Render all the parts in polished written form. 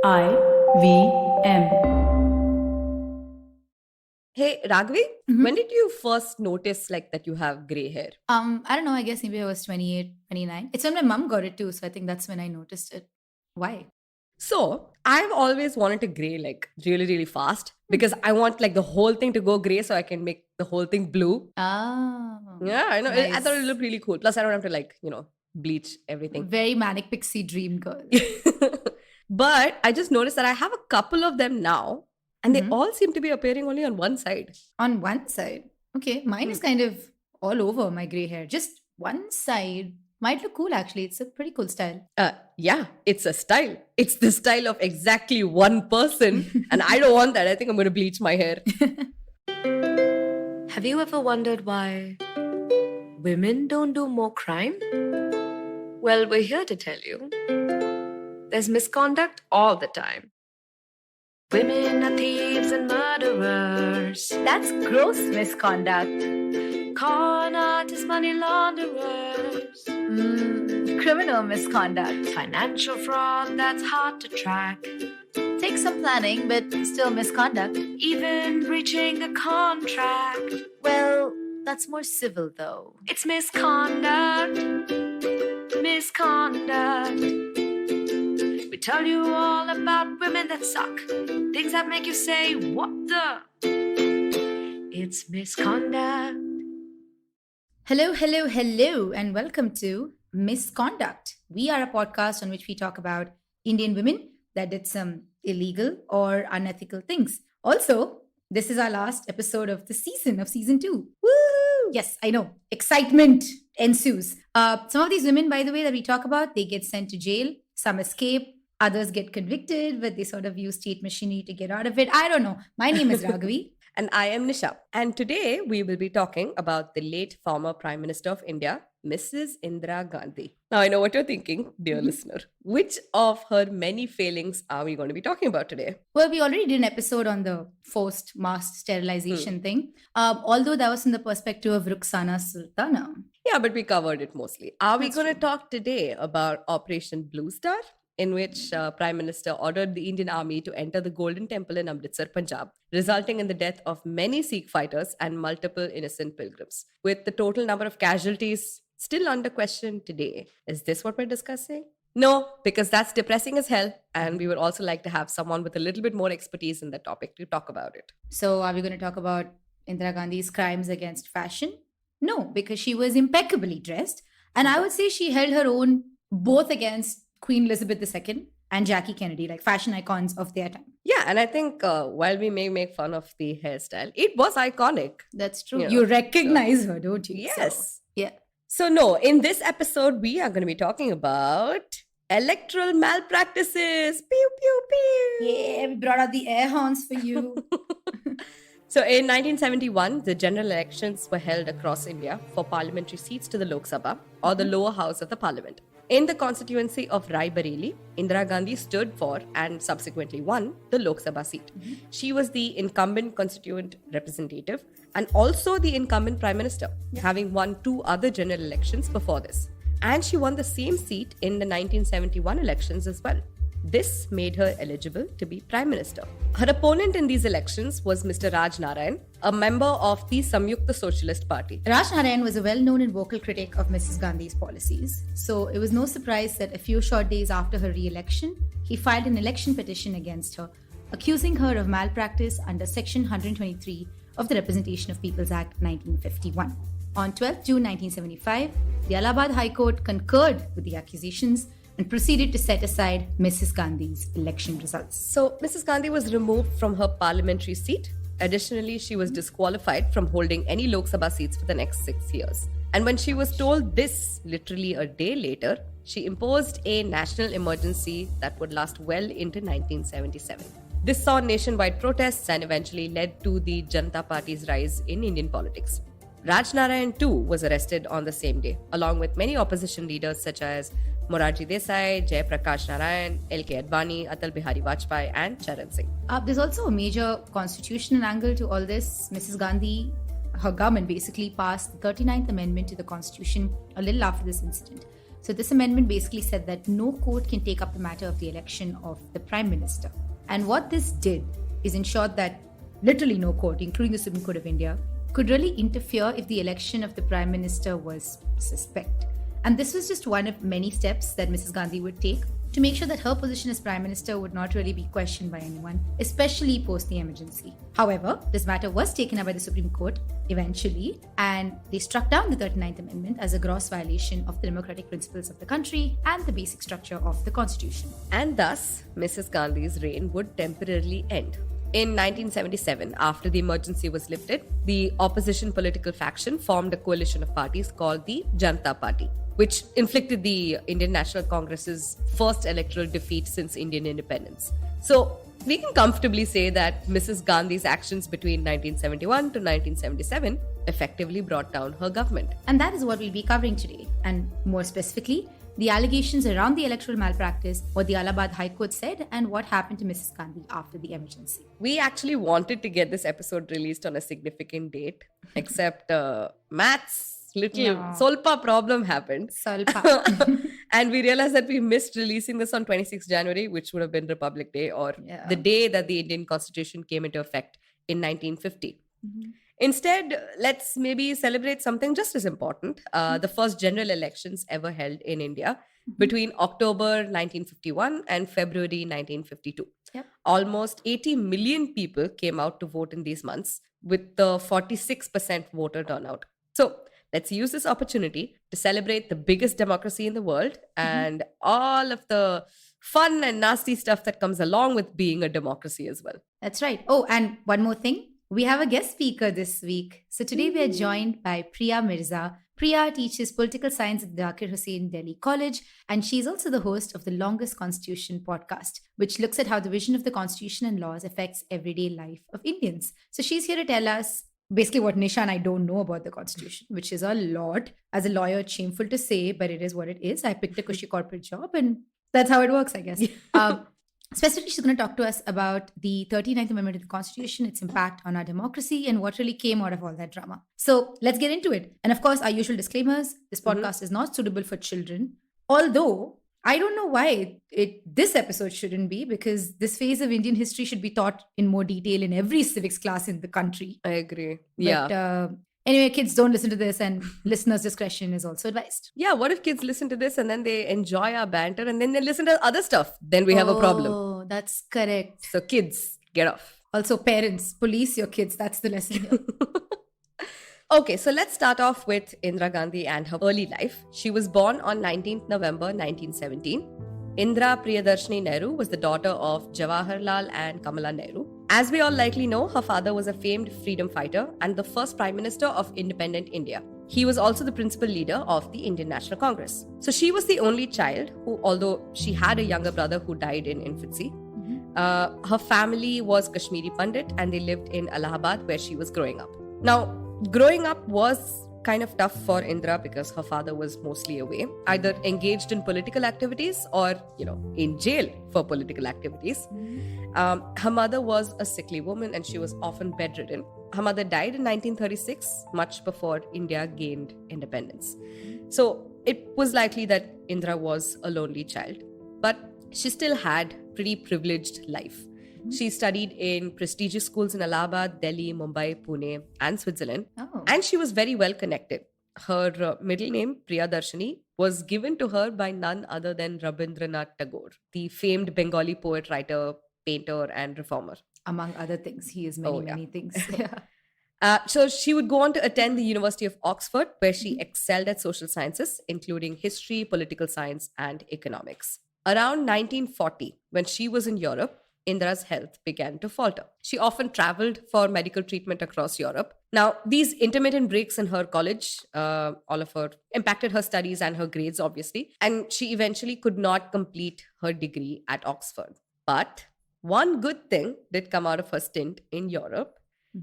IVM. Hey, Raghavi, when did you first notice that you have gray hair? I don't know. I guess maybe I was 28, 29. It's when my mom got it too. So I think that's when I noticed it. Why? So, I've always wanted to gray really, really fast because I want the whole thing to go gray so I can make the whole thing blue. Oh. Yeah, I know. I thought it nice. looked really cool. Plus, I don't have to bleach everything. Very manic pixie dream girl. But I just noticed that I have a couple of them now and they Mhm. all seem to be appearing only on one side. On one side. Okay. Mine is kind of all over my gray hair. Just one side might look cool actually. It's a pretty cool style. Yeah, it's a style. It's the style of exactly one person. And I don't want that. I think I'm going to bleach my hair. Have you ever wondered why women don't do more crime? Well, we're here to tell you. There's misconduct all the time. Women are thieves and murderers. That's gross misconduct. Con artists, money launderers. Criminal misconduct. Financial fraud that's hard to track. Takes some planning, but still misconduct. Even breaching a contract. Well, that's more civil though. It's misconduct. Misconduct. We tell you all about women that suck. Things that make you say, what the? It's misconduct. Hello, and welcome to Misconduct. We are a podcast on which we talk about Indian women that did some illegal or unethical things. Also, this is our last episode of the season of season 2. Woo! Yes, I know. Excitement ensues. Some of these women, by the way, that we talk about, they get sent to jail. Some escape. Others get convicted, but they sort of use state machinery to get out of it. I don't know. My name is Raghavi. And I am Nisha. And today we will be talking about the late former Prime Minister of India, Mrs. Indira Gandhi. Now, I know what you're thinking, dear listener. Which of her many failings are we going to be talking about today? Well, we already did an episode on the forced mass sterilization thing, although that was from the perspective of Rukhsana Sultana. Yeah, but we covered it mostly. Are we That's going to true. talk today about Operation Blue Star, in which Prime Minister ordered the Indian Army to enter the Golden Temple in Amritsar, Punjab, resulting in the death of many Sikh fighters and multiple innocent pilgrims, with the total number of casualties still under question today. Is this what we're discussing? No, because that's depressing as hell, and we would also like to have someone with a little bit more expertise in that topic to talk about it. So, are we going to talk about Indira Gandhi's crimes against fashion? No, because she was impeccably dressed. And I would say she held her own both against Queen Elizabeth II and Jackie Kennedy, like fashion icons of their time. Yeah, and I think while we may make fun of the hairstyle, it was iconic. That's true. Yeah, You recognize her, don't you? Yes. So, yeah. So, no, in this episode, we are going to be talking about electoral malpractices. Pew, pew, pew. Yeah, we brought out the air horns for you. So, in 1971, the general elections were held across India for parliamentary seats to the Lok Sabha, or the lower house of the parliament. In the constituency of Rae Baraeli, Indira Gandhi stood for and subsequently won the Lok Sabha seat. She was the incumbent constituent representative and also the incumbent prime minister, having won 2 other general elections before this. And she won the same seat in the 1971 elections as well. This made her eligible to be Prime Minister. Her opponent in these elections was Mr. Raj Narain, a member of the Samyukta Socialist Party. Raj Narain was a well-known and vocal critic of Mrs. Gandhi's policies. So it was no surprise that a few short days after her re-election, he filed an election petition against her, accusing her of malpractice under Section 123 of the Representation of Peoples Act 1951. On 12 June 1975, the Allahabad High Court concurred with the accusations and proceeded to set aside Mrs. Gandhi's election results. So, Mrs. Gandhi was removed from her parliamentary seat. Additionally, she was disqualified from holding any Lok Sabha seats for the next 6 years. And when she was told this literally a day later, she imposed a national emergency that would last well into 1977. This saw nationwide protests and eventually led to the Janata Party's rise in Indian politics. Raj Narain too was arrested on the same day, along with many opposition leaders such as Morarji Desai, Jai Prakash Narayan, L.K. Advani, Atal Bihari Vajpayee, and Charan Singh. There's also a major constitutional angle to all this. Mrs. Gandhi, her government basically passed the 39th Amendment to the Constitution a little after this incident, So this amendment basically said that no court can take up the matter of the election of the Prime Minister. And what this did is ensured that literally no court, including the Supreme Court of India, could really interfere if the election of the Prime Minister was suspect. And this was just one of many steps that Mrs. Gandhi would take to make sure that her position as Prime Minister would not really be questioned by anyone, especially post the emergency. However, this matter was taken up by the Supreme Court eventually, and they struck down the 39th Amendment as a gross violation of the democratic principles of the country and the basic structure of the Constitution. And thus, Mrs. Gandhi's reign would temporarily end. In 1977, after the emergency was lifted, the opposition political faction formed a coalition of parties called the Janata Party, which inflicted the Indian National Congress's first electoral defeat since Indian independence. So we can comfortably say that Mrs. Gandhi's actions between 1971 to 1977 effectively brought down her government. And that is what we'll be covering today. And more specifically, the allegations around the electoral malpractice, what the Allahabad High Court said, and what happened to Mrs. Gandhi after the emergency. We actually wanted to get this episode released on a significant date, except Matt's little Solpa problem happened. Solpa. And we realized that we missed releasing this on 26th January, which would have been Republic Day, or the day that the Indian Constitution came into effect in 1950. Mm-hmm. Instead, let's maybe celebrate something just as important, the first general elections ever held in India between October 1951 and February 1952. Yep. Almost 80 million people came out to vote in these months with the 46% voter turnout. So let's use this opportunity to celebrate the biggest democracy in the world and all of the fun and nasty stuff that comes along with being a democracy as well. That's right. Oh, and one more thing. We have a guest speaker this week. So today we are joined by Priya Mirza. Priya teaches political science at the Zakir Husain Delhi College, and she's also the host of the Longest Constitution podcast, which looks at how the vision of the Constitution and laws affects everyday life of Indians. So she's here to tell us basically what Nisha and I don't know about the Constitution, which is a lot. As a lawyer, it's shameful to say, but it is what it is. I picked a cushy corporate job, and that's how it works, I guess. Specifically, she's going to talk to us about the 39th Amendment of the Constitution, its impact on our democracy, and what really came out of all that drama. So let's get into it. And of course, our usual disclaimers, this podcast is not suitable for children. Although, I don't know why this episode shouldn't be, because this phase of Indian history should be taught in more detail in every civics class in the country. I agree. But, anyway, kids, don't listen to this, and listeners' discretion is also advised. Yeah, what if kids listen to this and then they enjoy our banter and then they listen to other stuff? Then we have a problem. Oh, that's correct. So kids, get off. Also, parents, police your kids. That's the lesson here. Okay, so let's start off with Indira Gandhi and her early life. She was born on 19th November 1917. Indra Priyadarshini Nehru was the daughter of Jawaharlal and Kamala Nehru. As we all likely know, her father was a famed freedom fighter and the first Prime Minister of independent India. He was also the principal leader of the Indian National Congress. So she was the only child who, although she had a younger brother who died in infancy, her family was Kashmiri Pandit and they lived in Allahabad where she was growing up. Now, growing up was kind of tough for Indra because her father was mostly away, either engaged in political activities or, in jail for political activities. Her mother was a sickly woman and she was often bedridden. Her mother died in 1936, much before India gained independence. So it was likely that Indra was a lonely child, but she still had pretty privileged life. She studied in prestigious schools in Allahabad, Delhi, Mumbai, Pune, and Switzerland. Oh. And she was very well connected. Her middle name, Priyadarshini, was given to her by none other than Rabindranath Tagore, the famed Bengali poet, writer, painter, and reformer. Among other things. He is many things. So she would go on to attend the University of Oxford, where she excelled at social sciences, including history, political science, and economics. Around 1940, when she was in Europe, Indra's health began to falter. She often traveled for medical treatment across Europe. Now, these intermittent breaks in her college, all of her, impacted her studies and her grades, obviously. And she eventually could not complete her degree at Oxford. But one good thing did come out of her stint in Europe.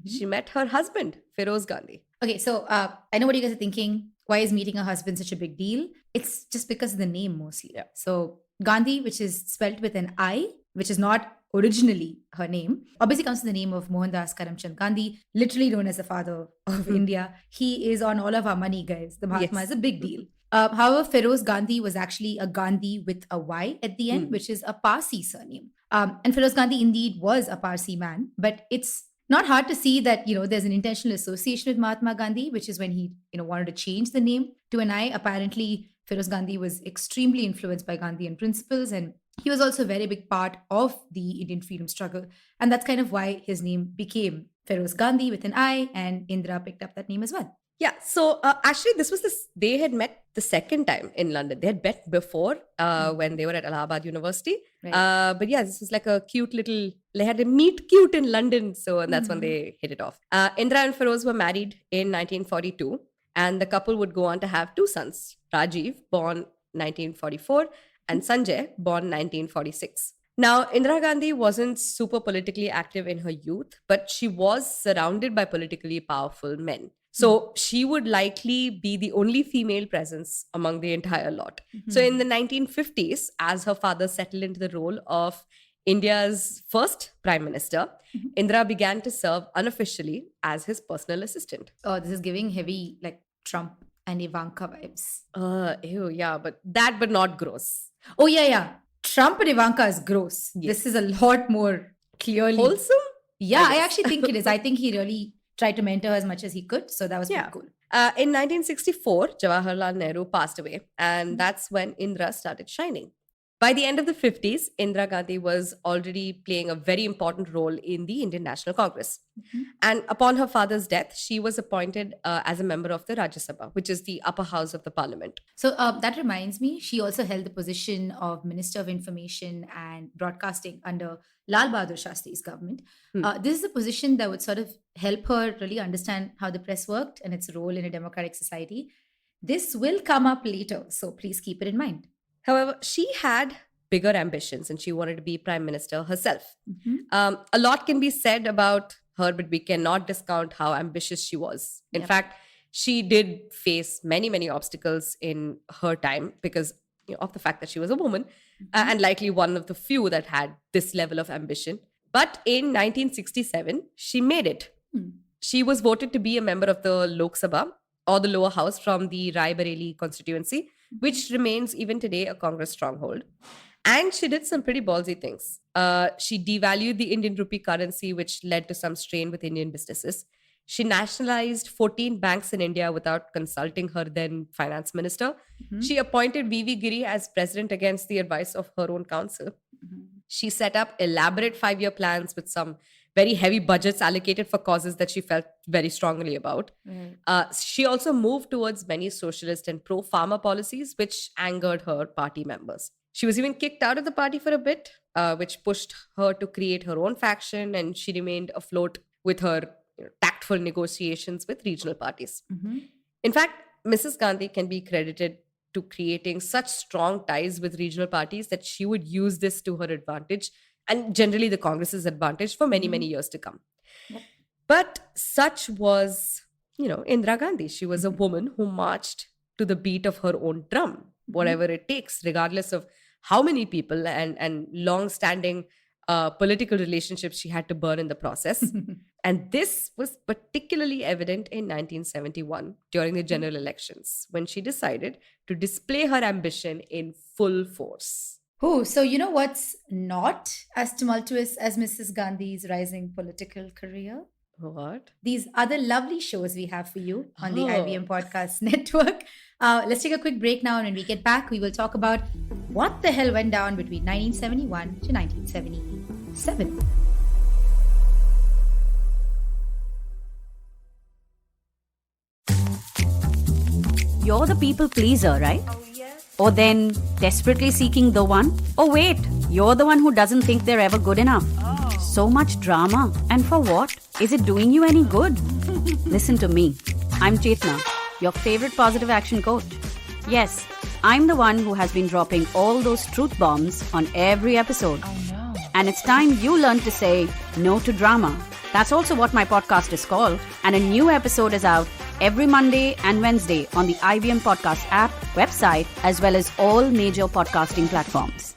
She met her husband, Feroz Gandhi. Okay, so I know what you guys are thinking. Why is meeting a husband such a big deal? It's just because of the name mostly. Yeah. So Gandhi, which is spelt with an I, which is not originally her name, obviously comes from the name of Mohandas Karamchand Gandhi, literally known as the father of India. He is on all of our money, guys. The Mahatma is a big deal. However, Feroz Gandhi was actually a Gandhi with a Y at the end, which is a Parsi surname. And Feroz Gandhi indeed was a Parsi man, but it's not hard to see that, there's an intentional association with Mahatma Gandhi, which is when he, wanted to change the name to an I. Apparently, Feroz Gandhi was extremely influenced by Gandhian principles, and he was also a very big part of the Indian freedom struggle. And that's kind of why his name became Feroz Gandhi with an I, and Indra picked up that name as well. Yeah, so actually, they had met the second time in London. They had met before when they were at Allahabad University. Right. But yeah, this was like a cute little, they had a meet cute in London. So, and that's when they hit it off. Indra and Feroz were married in 1942, and the couple would go on to have two sons, Rajiv, born 1944, and Sanjay, born 1946. Now, Indira Gandhi wasn't super politically active in her youth, but she was surrounded by politically powerful men. So she would likely be the only female presence among the entire lot. So in the 1950s, as her father settled into the role of India's first prime minister, Indira began to serve unofficially as his personal assistant. Oh, this is giving heavy, like, Trump and Ivanka vibes. Ew, yeah, but not gross. Oh, yeah. Trump and Ivanka is gross. Yes. This is a lot more clearly Wholesome? Yeah, I actually think it is. I think he really tried to mentor her as much as he could. So that was pretty cool. In 1964, Jawaharlal Nehru passed away, and that's when Indra started shining. By the end of the 50s, Indira Gandhi was already playing a very important role in the Indian National Congress. And upon her father's death, she was appointed as a member of the Rajya Sabha, which is the upper house of the parliament. So that reminds me, she also held the position of Minister of Information and Broadcasting under Lal Bahadur Shastri's government. This is a position that would sort of help her really understand how the press worked and its role in a democratic society. This will come up later, so please keep it in mind. However, she had bigger ambitions and she wanted to be prime minister herself. A lot can be said about her, but we cannot discount how ambitious she was. In fact, she did face many, many obstacles in her time because of the fact that she was a woman and likely one of the few that had this level of ambition. But in 1967, she made it. She was voted to be a member of the Lok Sabha, or the lower house, from the Rae Baraeli constituency, which remains even today a Congress stronghold. And she did some pretty ballsy things. She devalued the Indian rupee currency, which led to some strain with Indian businesses. She nationalized 14 banks in India without consulting her then finance minister. She appointed V.V. Giri as president against the advice of her own council. She set up elaborate 5-year plans with some very heavy budgets allocated for causes that she felt very strongly about. She also moved towards many socialist and pro-farmer policies, which angered her party members. She was even kicked out of the party for a bit, which pushed her to create her own faction, and she remained afloat with her tactful negotiations with regional parties. In fact, Mrs. Gandhi can be credited to creating such strong ties with regional parties that she would use this to her advantage and generally the Congress's advantage for many, many years to come. But such was, Indira Gandhi. She was a woman who marched to the beat of her own drum, whatever it takes, regardless of how many people and long-standing political relationships she had to burn in the process. And this was particularly evident in 1971 during the general elections, when she decided to display her ambition in full force. Oh, so you know what's not as tumultuous as Mrs. Gandhi's rising political career? What? These other lovely shows we have for you on the IBM Podcast Network. Let's take a quick break now, and when we get back, we will talk about what the hell went down between 1971 to 1977. You're the people pleaser, right? Or then desperately seeking the one? Or wait, you're the one who doesn't think they're ever good enough. So much drama. And for what? Is it doing you any good? Listen to me. I'm Chetna, your favorite positive action coach. Yes, I'm the one who has been dropping all those truth bombs on every episode. Oh no. And it's time you learn to say no to drama. That's also what my podcast is called. And a new episode is out every Monday and Wednesday on the IBM Podcast app, website, as well as all major podcasting platforms.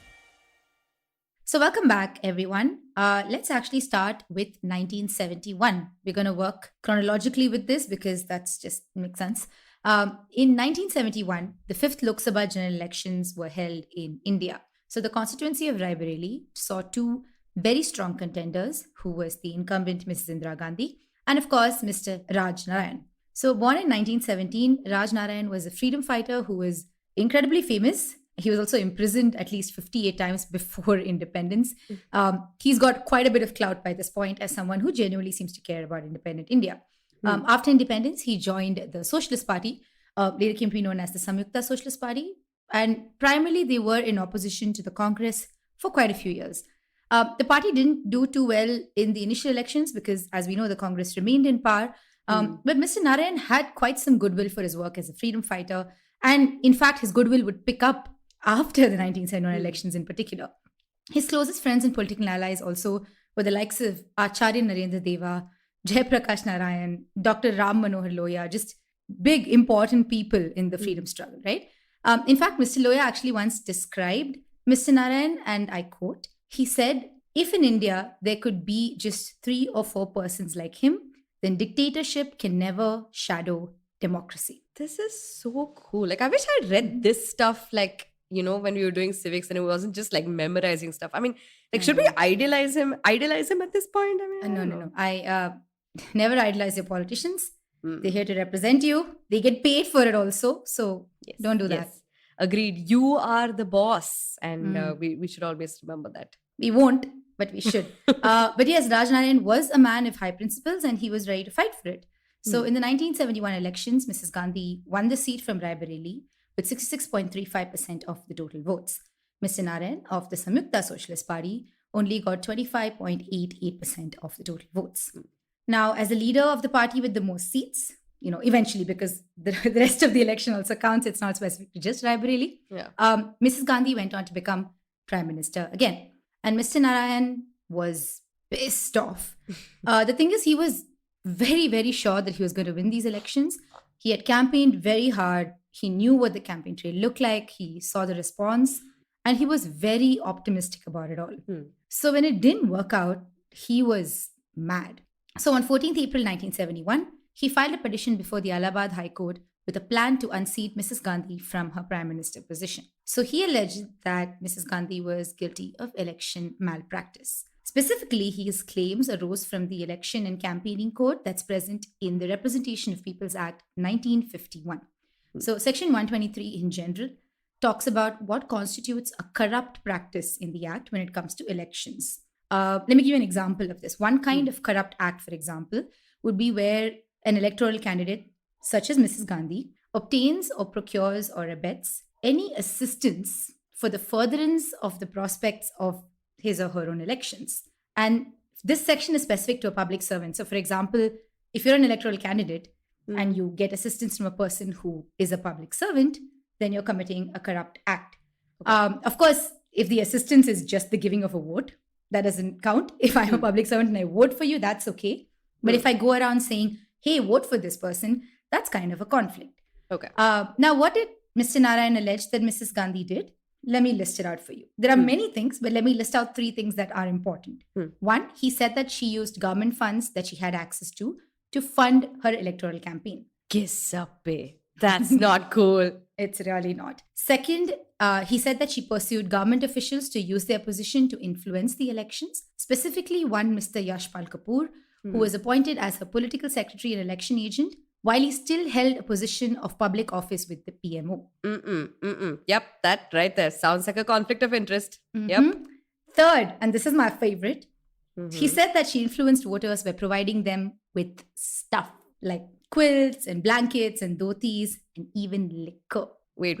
So welcome back, everyone. Let's actually start with 1971. We're going to work chronologically with this because that's just makes sense. In 1971, the 5th Lok Sabha general elections were held in India. So the constituency of Rae Baraeli saw two very strong contenders, who was the incumbent Mrs. Indira Gandhi and, of course, Mr. Raj Narain. So born in 1917, Raj Narain was a freedom fighter who was incredibly famous. He was also imprisoned at least 58 times before independence. He's got quite a bit of clout by this point as someone who genuinely seems to care about independent India. After independence, he joined the Socialist Party, later came to be known as the Samyukta Socialist Party. And primarily, they were in opposition to the Congress for quite a few years. The party didn't do too well in the initial elections because, as we know, the Congress remained in power. But Mr. Narain had quite some goodwill for his work as a freedom fighter. And in fact, his goodwill would pick up after the 1971 elections in particular. His closest friends and political allies also were the likes of Acharya Narendra Deva, Jayaprakash Narayan, Dr. Ram Manohar Lohia, just big, important people in the freedom struggle, right? In fact, Mr. Lohia actually once described Mr. Narain, and I quote, he said, if in India there could be just 3 or 4 persons like him, then dictatorship can never shadow democracy. This is so cool. Like, I wish I'd read this stuff, like, when we were doing civics and it wasn't just like memorizing stuff. I mean, like, should we idolize him at this point? I mean, No. I never idolize your politicians. They're here to represent you. They get paid for it also. So don't do that. Yes. Agreed. You are the boss. And we should always remember that. We won't, but we should. But yes, Raj Narain was a man of high principles and he was ready to fight for it. So in the 1971 elections, Mrs. Gandhi won the seat from Rae Baraeli with 66.35% of the total votes. Mr. Narain of the Samyukta Socialist Party only got 25.88% of the total votes. Now, as the leader of the party with the most seats, eventually, because the rest of the election also counts, it's not specific to just Rae Baraeli. Mrs. Gandhi went on to become Prime Minister again. And Mr. Narayan was pissed off. The thing is, he was very, very sure that he was going to win these elections. He had campaigned very hard. He knew what the campaign trail looked like. He saw the response. And he was very optimistic about it all. So when it didn't work out, he was mad. So on 14th April 1971, he filed a petition before the Allahabad High Court with a plan to unseat Mrs. Gandhi from her Prime Minister position. So he alleged that Mrs. Gandhi was guilty of election malpractice. Specifically, his claims arose from the Election and Campaigning Code that's present in the Representation of People's Act 1951. So Section 123 in general talks about what constitutes a corrupt practice in the Act when it comes to elections. Let me give you an example of this. One kind of corrupt act, for example, would be where an electoral candidate, such as Mrs. Gandhi, obtains or procures or abets any assistance for the furtherance of the prospects of his or her own elections. And this section is specific to a public servant. So, for example, if you're an electoral candidate and you get assistance from a person who is a public servant, then you're committing a corrupt act. Of course, if the assistance is just the giving of a vote, that doesn't count. If I'm a public servant and I vote for you, that's okay. But if I go around saying, hey, vote for this person, that's kind of a conflict. Okay. Now, what did Mr. Narain allege that Mrs. Gandhi did? Let me list it out for you. There are many things, but let me list out 3 things that are important. 1, he said that she used government funds that she had access to fund her electoral campaign. Giuseppe. That's not cool. It's really not. Second, he said that she pursued government officials to use their position to influence the elections, specifically one Mr. Yashpal Kapoor, who was appointed as her political secretary and election agent, while he still held a position of public office with the PMO. Yep, that right there sounds like a conflict of interest. Yep. Third, and this is my favorite, he said that she influenced voters by providing them with stuff like quilts and blankets and dhotis and even liquor. Wait.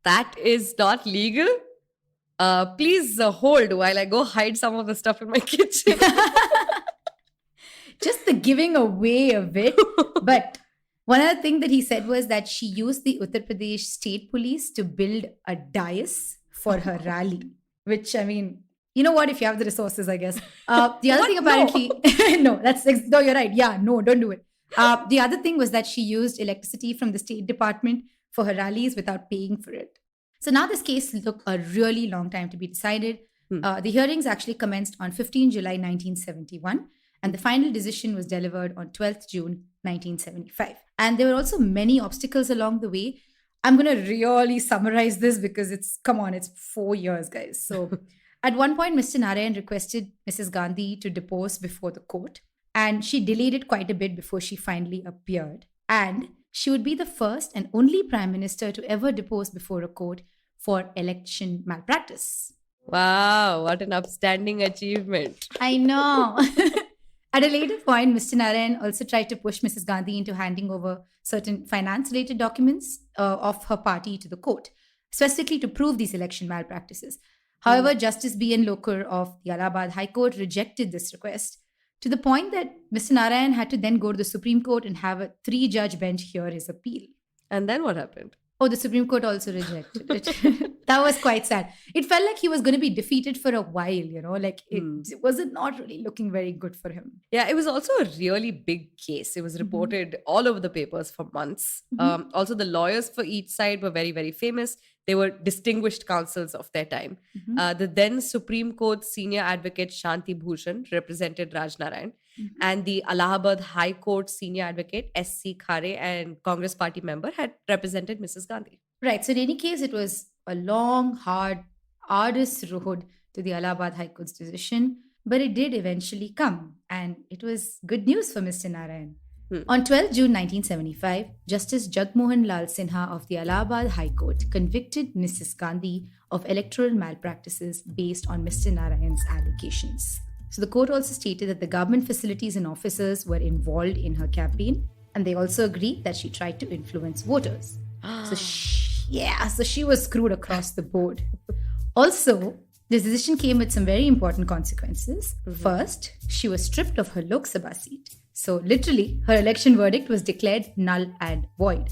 That is not legal? Please hold while I go hide some of the stuff in my kitchen. Just the giving away of it. But one other thing that he said was that she used the Uttar Pradesh State Police to build a dais for her rally. Which, I mean, you know what? If you have the resources, I guess. The other thing apparently... No, no, you're right. Yeah, no, don't do it. The other thing was that she used electricity from the State Department for her rallies without paying for it. So now this case took a really long time to be decided. The hearings actually commenced on 15 July 1971, and the final decision was delivered on 12th June 1975. And there were also many obstacles along the way. I'm going to really summarize this because it's 4 years, guys. So at one point, Mr. Narain requested Mrs. Gandhi to depose before the court. And she delayed it quite a bit before she finally appeared. And she would be the first and only Prime Minister to ever depose before a court for election malpractice. Wow, what an upstanding achievement. I know. At a later point, Mr. Narain also tried to push Mrs. Gandhi into handing over certain finance-related documents of her party to the court, specifically to prove these election malpractices. However, Justice B.N. Lokar of the Allahabad High Court rejected this request to the point that Mr. Narain had to then go to the Supreme Court and have a 3-judge bench hear his appeal. And then what happened? Oh, the Supreme Court also rejected it. That was quite sad. It felt like he was going to be defeated for a while, like it was not really looking very good for him. Yeah, it was also a really big case. It was reported all over the papers for months. Also, the lawyers for each side were very, very famous. They were distinguished counsels of their time. The then Supreme Court senior advocate Shanti Bhushan represented Raj Narain, and the Allahabad High Court senior advocate S.C. Khare and Congress party member had represented Mrs. Gandhi. Right. So in any case, it was a long, hard, arduous road to the Allahabad High Court's decision, but it did eventually come, and it was good news for Mr. Narain. On 12 June 1975, Justice Jagmohan Lal Sinha of the Allahabad High Court convicted Mrs. Gandhi of electoral malpractices based on Mr. Narayan's allegations. So the court also stated that the government facilities and officers were involved in her campaign, and they also agreed that she tried to influence voters. So she was screwed across the board. Also, this decision came with some very important consequences. First, she was stripped of her Lok Sabha seat. So literally, her election verdict was declared null and void.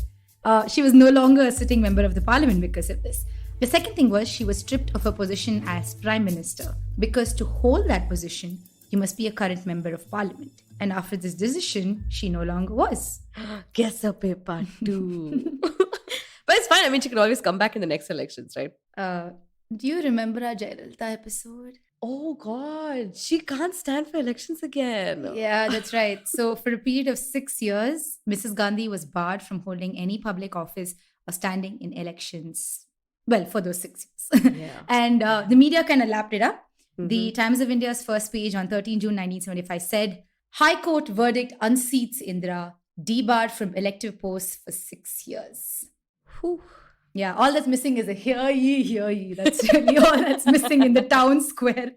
She was no longer a sitting member of the parliament because of this. The second thing was she was stripped of her position as Prime Minister, because to hold that position, you must be a current member of parliament. And after this decision, she no longer was. Guess a paper too. But it's fine. I mean, she can always come back in the next elections, right? Do you remember our Jayalalitha episode? Oh God, she can't stand for elections again. Yeah, that's right. So for a period of 6 years, Mrs. Gandhi was barred from holding any public office or standing in elections. Well, for those 6 years. Yeah. And the media kind of lapped it up. The Times of India's first page on 13 June 1975 said, High Court verdict unseats Indra, debarred from elective posts for 6 years. Whew. Yeah, all that's missing is a hear ye. That's really all that's missing in the town square.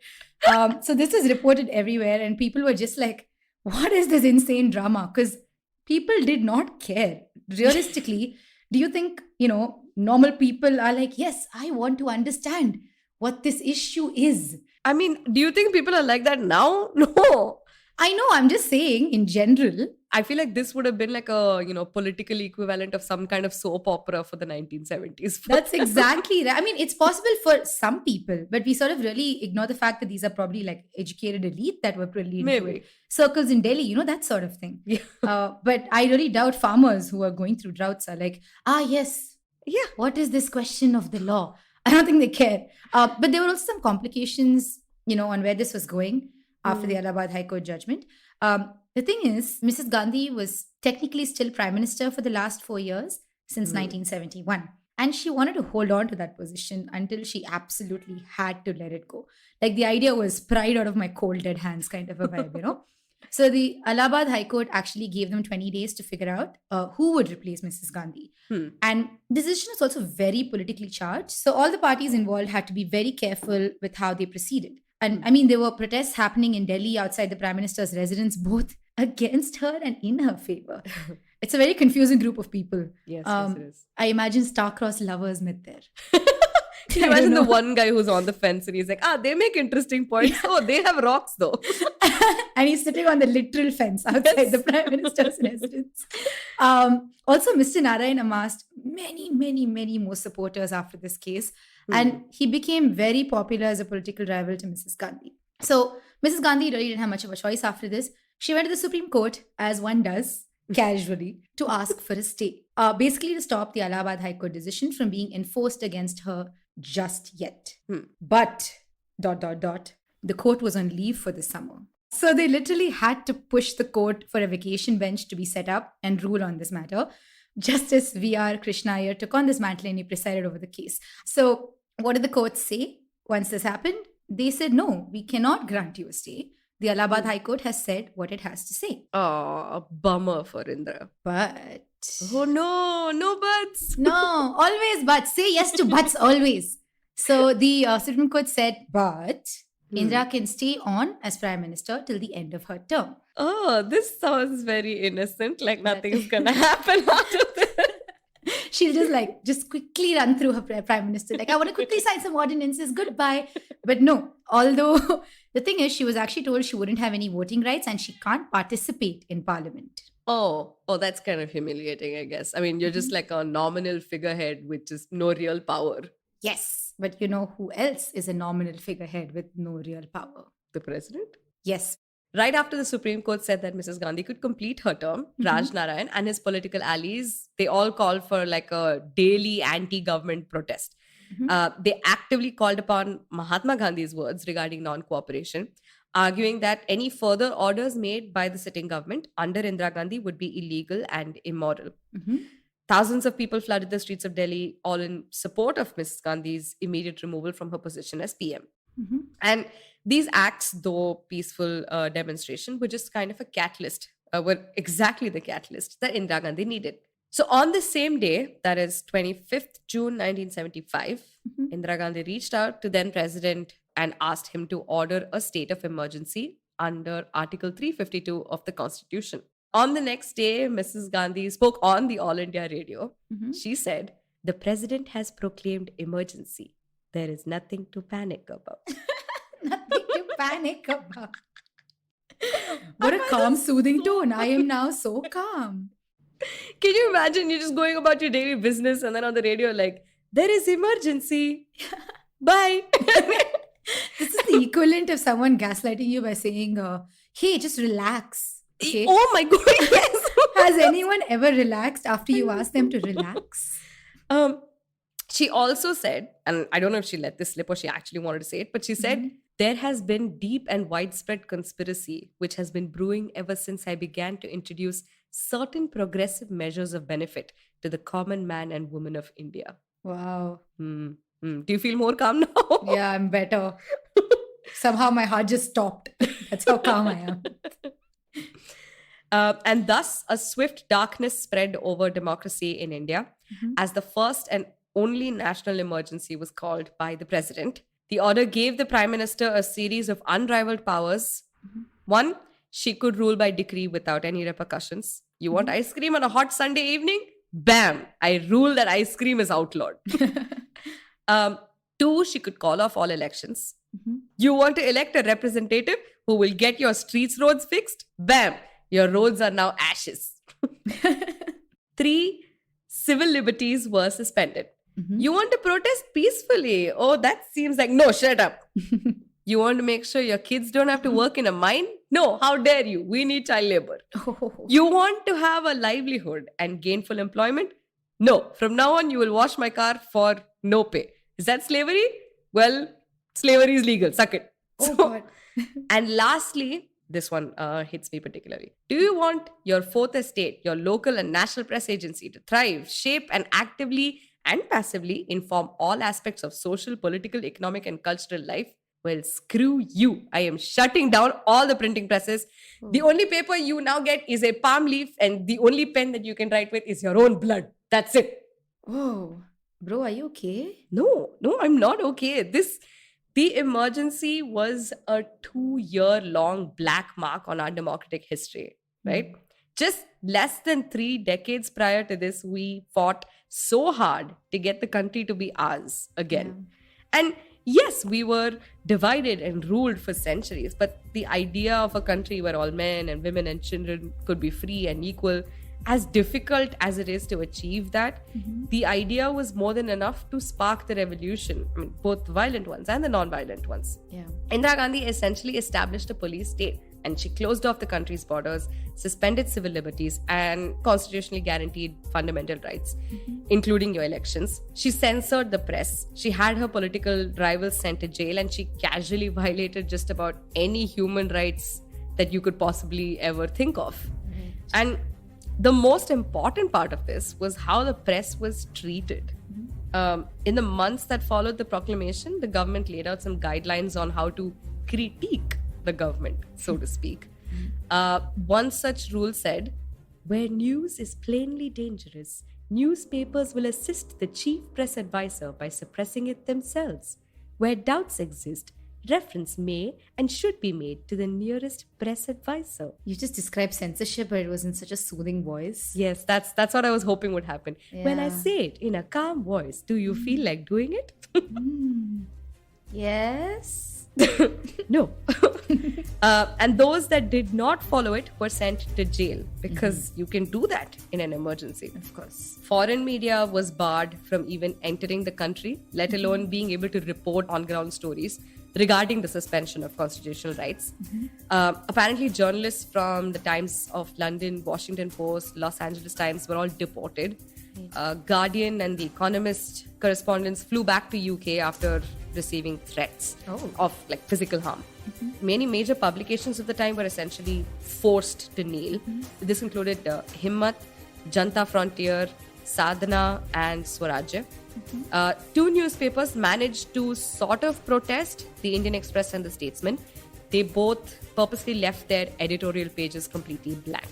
So this was reported everywhere, and people were just like, what is this insane drama? Because people did not care. Realistically, do you think, normal people are like, yes, I want to understand what this issue is? I mean, do you think people are like that now? No. I know, I'm just saying in general. I feel like this would have been like a, political equivalent of some kind of soap opera for the 1970s. That's exactly right. I mean, it's possible for some people, but we sort of really ignore the fact that these are probably like educated elite that were really into it. Circles in Delhi, that sort of thing. Yeah. But I really doubt farmers who are going through droughts are like, yes. Yeah. What is this question of the law? I don't think they care. But there were also some complications, on where this was going after the Allahabad High Court judgment. The thing is, Mrs. Gandhi was technically still Prime Minister for the last 4 years since 1971. And she wanted to hold on to that position until she absolutely had to let it go. Like the idea was pride out of my cold dead hands kind of a vibe, So the Allahabad High Court actually gave them 20 days to figure out who would replace Mrs. Gandhi. And the decision is also very politically charged. So all the parties involved had to be very careful with how they proceeded. And I mean, there were protests happening in Delhi outside the Prime Minister's residence, both against her and in her favor. It's a very confusing group of people. Yes, it is. I imagine star-crossed lovers met there. Can you imagine the one guy who's on the fence and he's like, they make interesting points. Oh, they have rocks though. And he's sitting on the literal fence outside the Prime Minister's residence. Also, Mr. Narain amassed many, many, many more supporters after this case. And he became very popular as a political rival to Mrs. Gandhi. So Mrs. Gandhi really didn't have much of a choice after this. She went to the Supreme Court, as one does, casually, to ask for a stay. Basically to stop the Allahabad High Court decision from being enforced against her just yet. But, the court was on leave for the summer. So they literally had to push the court for a vacation bench to be set up and rule on this matter. Justice V.R. Krishna Iyer took on this mantle and he presided over the case. So what did the court say once this happened? They said, no, we cannot grant you a stay. The Allahabad High Court has said what it has to say. Oh, bummer for Indra. But... Oh no, no buts. No, always buts. Say yes to buts always. So the Supreme Court said, but Indra can stay on as Prime Minister till the end of her term. Oh, this sounds very innocent, like nothing's gonna happen after this. She'll just quickly run through her Prime Minister. Like, I want to quickly sign some ordinances. Goodbye. But no, although the thing is, she was actually told she wouldn't have any voting rights and she can't participate in Parliament. Oh, that's kind of humiliating, I guess. I mean, you're just like a nominal figurehead with just no real power. Yes, but you know who else is a nominal figurehead with no real power? The president? Yes. Right after the Supreme Court said that Mrs. Gandhi could complete her term, Raj Narain and his political allies, they all called for like a daily anti-government protest. They actively called upon Mahatma Gandhi's words regarding non-cooperation, arguing that any further orders made by the sitting government under Indira Gandhi would be illegal and immoral. Thousands of people flooded the streets of Delhi, all in support of Mrs. Gandhi's immediate removal from her position as PM. And these acts, though peaceful demonstration, were just kind of a catalyst, were exactly the catalyst that Indira Gandhi needed. So on the same day, that is 25th June 1975, Indira Gandhi reached out to then President and asked him to order a state of emergency under Article 352 of the Constitution. On the next day, Mrs. Gandhi spoke on the All India radio. She said, "The President has proclaimed emergency. There is nothing to panic about." Nothing to panic about. What a calm, soothing tone. I am now so calm. Can you imagine you're just going about your daily business and then on the radio like, "There is emergency. Bye." This is the equivalent of someone gaslighting you by saying, hey, just relax. Okay? Oh my God, yes. Has anyone ever relaxed after you asked them to relax? She also said, and I don't know if she let this slip or she actually wanted to say it, but she said, "There has been deep and widespread conspiracy which has been brewing ever since I began to introduce certain progressive measures of benefit to the common man and woman of India." Wow. Do you feel more calm now? Yeah, I'm better. Somehow my heart just stopped. That's how calm I am. And thus, a swift darkness spread over democracy in India as the first and only national emergency was called by the president. The order gave the Prime Minister a series of unrivaled powers. One, she could rule by decree without any repercussions. You want ice cream on a hot Sunday evening? Bam! I rule that ice cream is outlawed. Two, she could call off all elections. You want to elect a representative who will get your streets roads fixed? Bam! Your roads are now ashes. Three, civil liberties were suspended. You want to protest peacefully? Oh, that seems like, no, shut up. You want to make sure your kids don't have to work in a mine? No, how dare you? We need child labor. You want to have a livelihood and gainful employment? No, from now on, you will wash my car for no pay. Is that slavery? Well, slavery is legal. Suck it. God. And lastly, this one hits me particularly. Do you want your fourth estate, your local and national press agency to thrive, shape, and actively and passively inform all aspects of social, political, economic, and cultural life? Well, screw you. I am shutting down all the printing presses. The only paper you now get is a palm leaf, and the only pen that you can write with is your own blood. That's it. Whoa. Bro, are you okay? No, I'm not okay. The emergency was a 2-year-long black mark on our democratic history, right? Just less than 3 decades prior to this, we fought so hard to get the country to be ours again. And yes, we were divided and ruled for centuries, but the idea of a country where all men and women and children could be free and equal, as difficult as it is to achieve that, the idea was more than enough to spark the revolution. I mean, both the violent ones and the non-violent ones. Indira Gandhi essentially established a police state, and she closed off the country's borders, suspended civil liberties, and constitutionally guaranteed fundamental rights, including your elections. She censored the press. She had her political rivals sent to jail, and she casually violated just about any human rights that you could possibly ever think of. And the most important part of this was how the press was treated. In the months that followed the proclamation, the government laid out some guidelines on how to critique the government, so to speak. One such rule said, where news is plainly dangerous, newspapers will assist the chief press advisor by suppressing it themselves. Where doubts exist, reference may and should be made to the nearest press advisor. You just described censorship, but it was in such a soothing voice. Yes, that's what I was hoping would happen. When I say it in a calm voice, do you feel like doing it? Yes. No. And those that did not follow it were sent to jail, because you can do that in an emergency. Of course. Foreign media was barred from even entering the country, let alone being able to report on-ground stories regarding the suspension of constitutional rights. Apparently, journalists from the Times of London, Washington Post, Los Angeles Times were all deported. Guardian and The Economist correspondents flew back to UK after receiving threats of physical harm. Many major publications of the time were essentially forced to kneel. This included Himmat, Janta Frontier, Sadhana, and Swarajya. Two newspapers managed to sort of protest, the Indian Express and the Statesman. They both purposely left their editorial pages completely blank.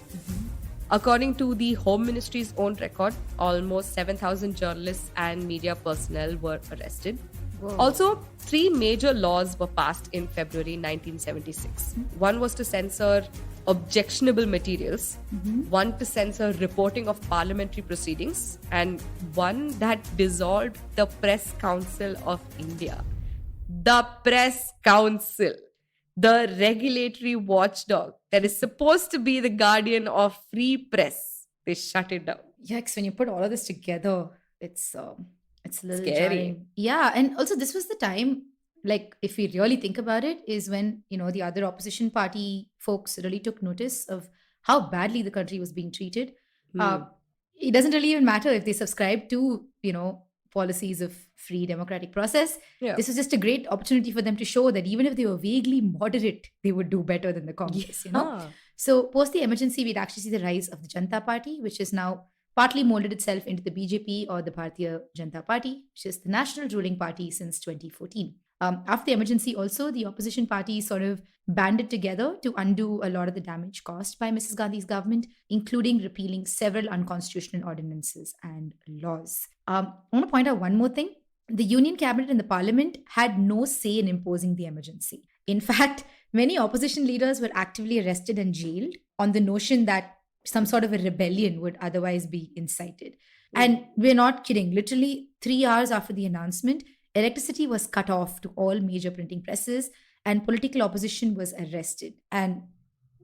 According to the Home Ministry's own record, almost 7,000 journalists and media personnel were arrested. Whoa. Also, 3 major laws were passed in February 1976. One was to censor objectionable materials, one to censor reporting of parliamentary proceedings, and one that dissolved the Press Council of India. The Press Council, the regulatory watchdog that is supposed to be the guardian of free press, they shut it down. Yikes, when you put all of this together, it's a little scary. jarring. Yeah, and also this was the time, if we really think about it, is when, the other opposition party folks really took notice of how badly the country was being treated. It doesn't really even matter if they subscribe to, policies of free democratic process. Yeah. This was just a great opportunity for them to show that even if they were vaguely moderate, they would do better than the Congress, So post the emergency, we'd actually see the rise of the Janata Party, which is now partly molded itself into the BJP, or the Bharatiya Janata Party, which is the national ruling party since 2014. After the emergency also, the opposition parties sort of banded together to undo a lot of the damage caused by Mrs. Gandhi's government, including repealing several unconstitutional ordinances and laws. I want to point out one more thing. The Union Cabinet and the Parliament had no say in imposing the emergency. In fact, many opposition leaders were actively arrested and jailed on the notion that some sort of a rebellion would otherwise be incited. And we're not kidding. Literally 3 hours after the announcement, electricity was cut off to all major printing presses and political opposition was arrested. And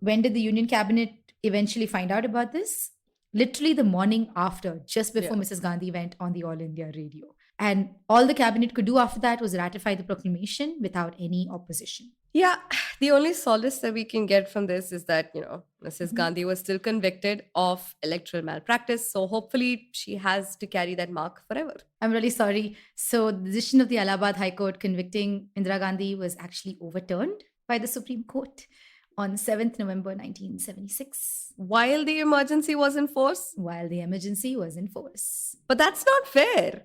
when did the Union Cabinet eventually find out about this? Literally the morning after, just before Mrs. Gandhi went on the All India radio. And all the cabinet could do after that was ratify the proclamation without any opposition. Yeah, the only solace that we can get from this is that, Mrs. Gandhi was still convicted of electoral malpractice. So hopefully she has to carry that mark forever. I'm really sorry. So the decision of the Allahabad High Court convicting Indira Gandhi was actually overturned by the Supreme Court on 7th November 1976. While the emergency was in force? While the emergency was in force. But that's not fair.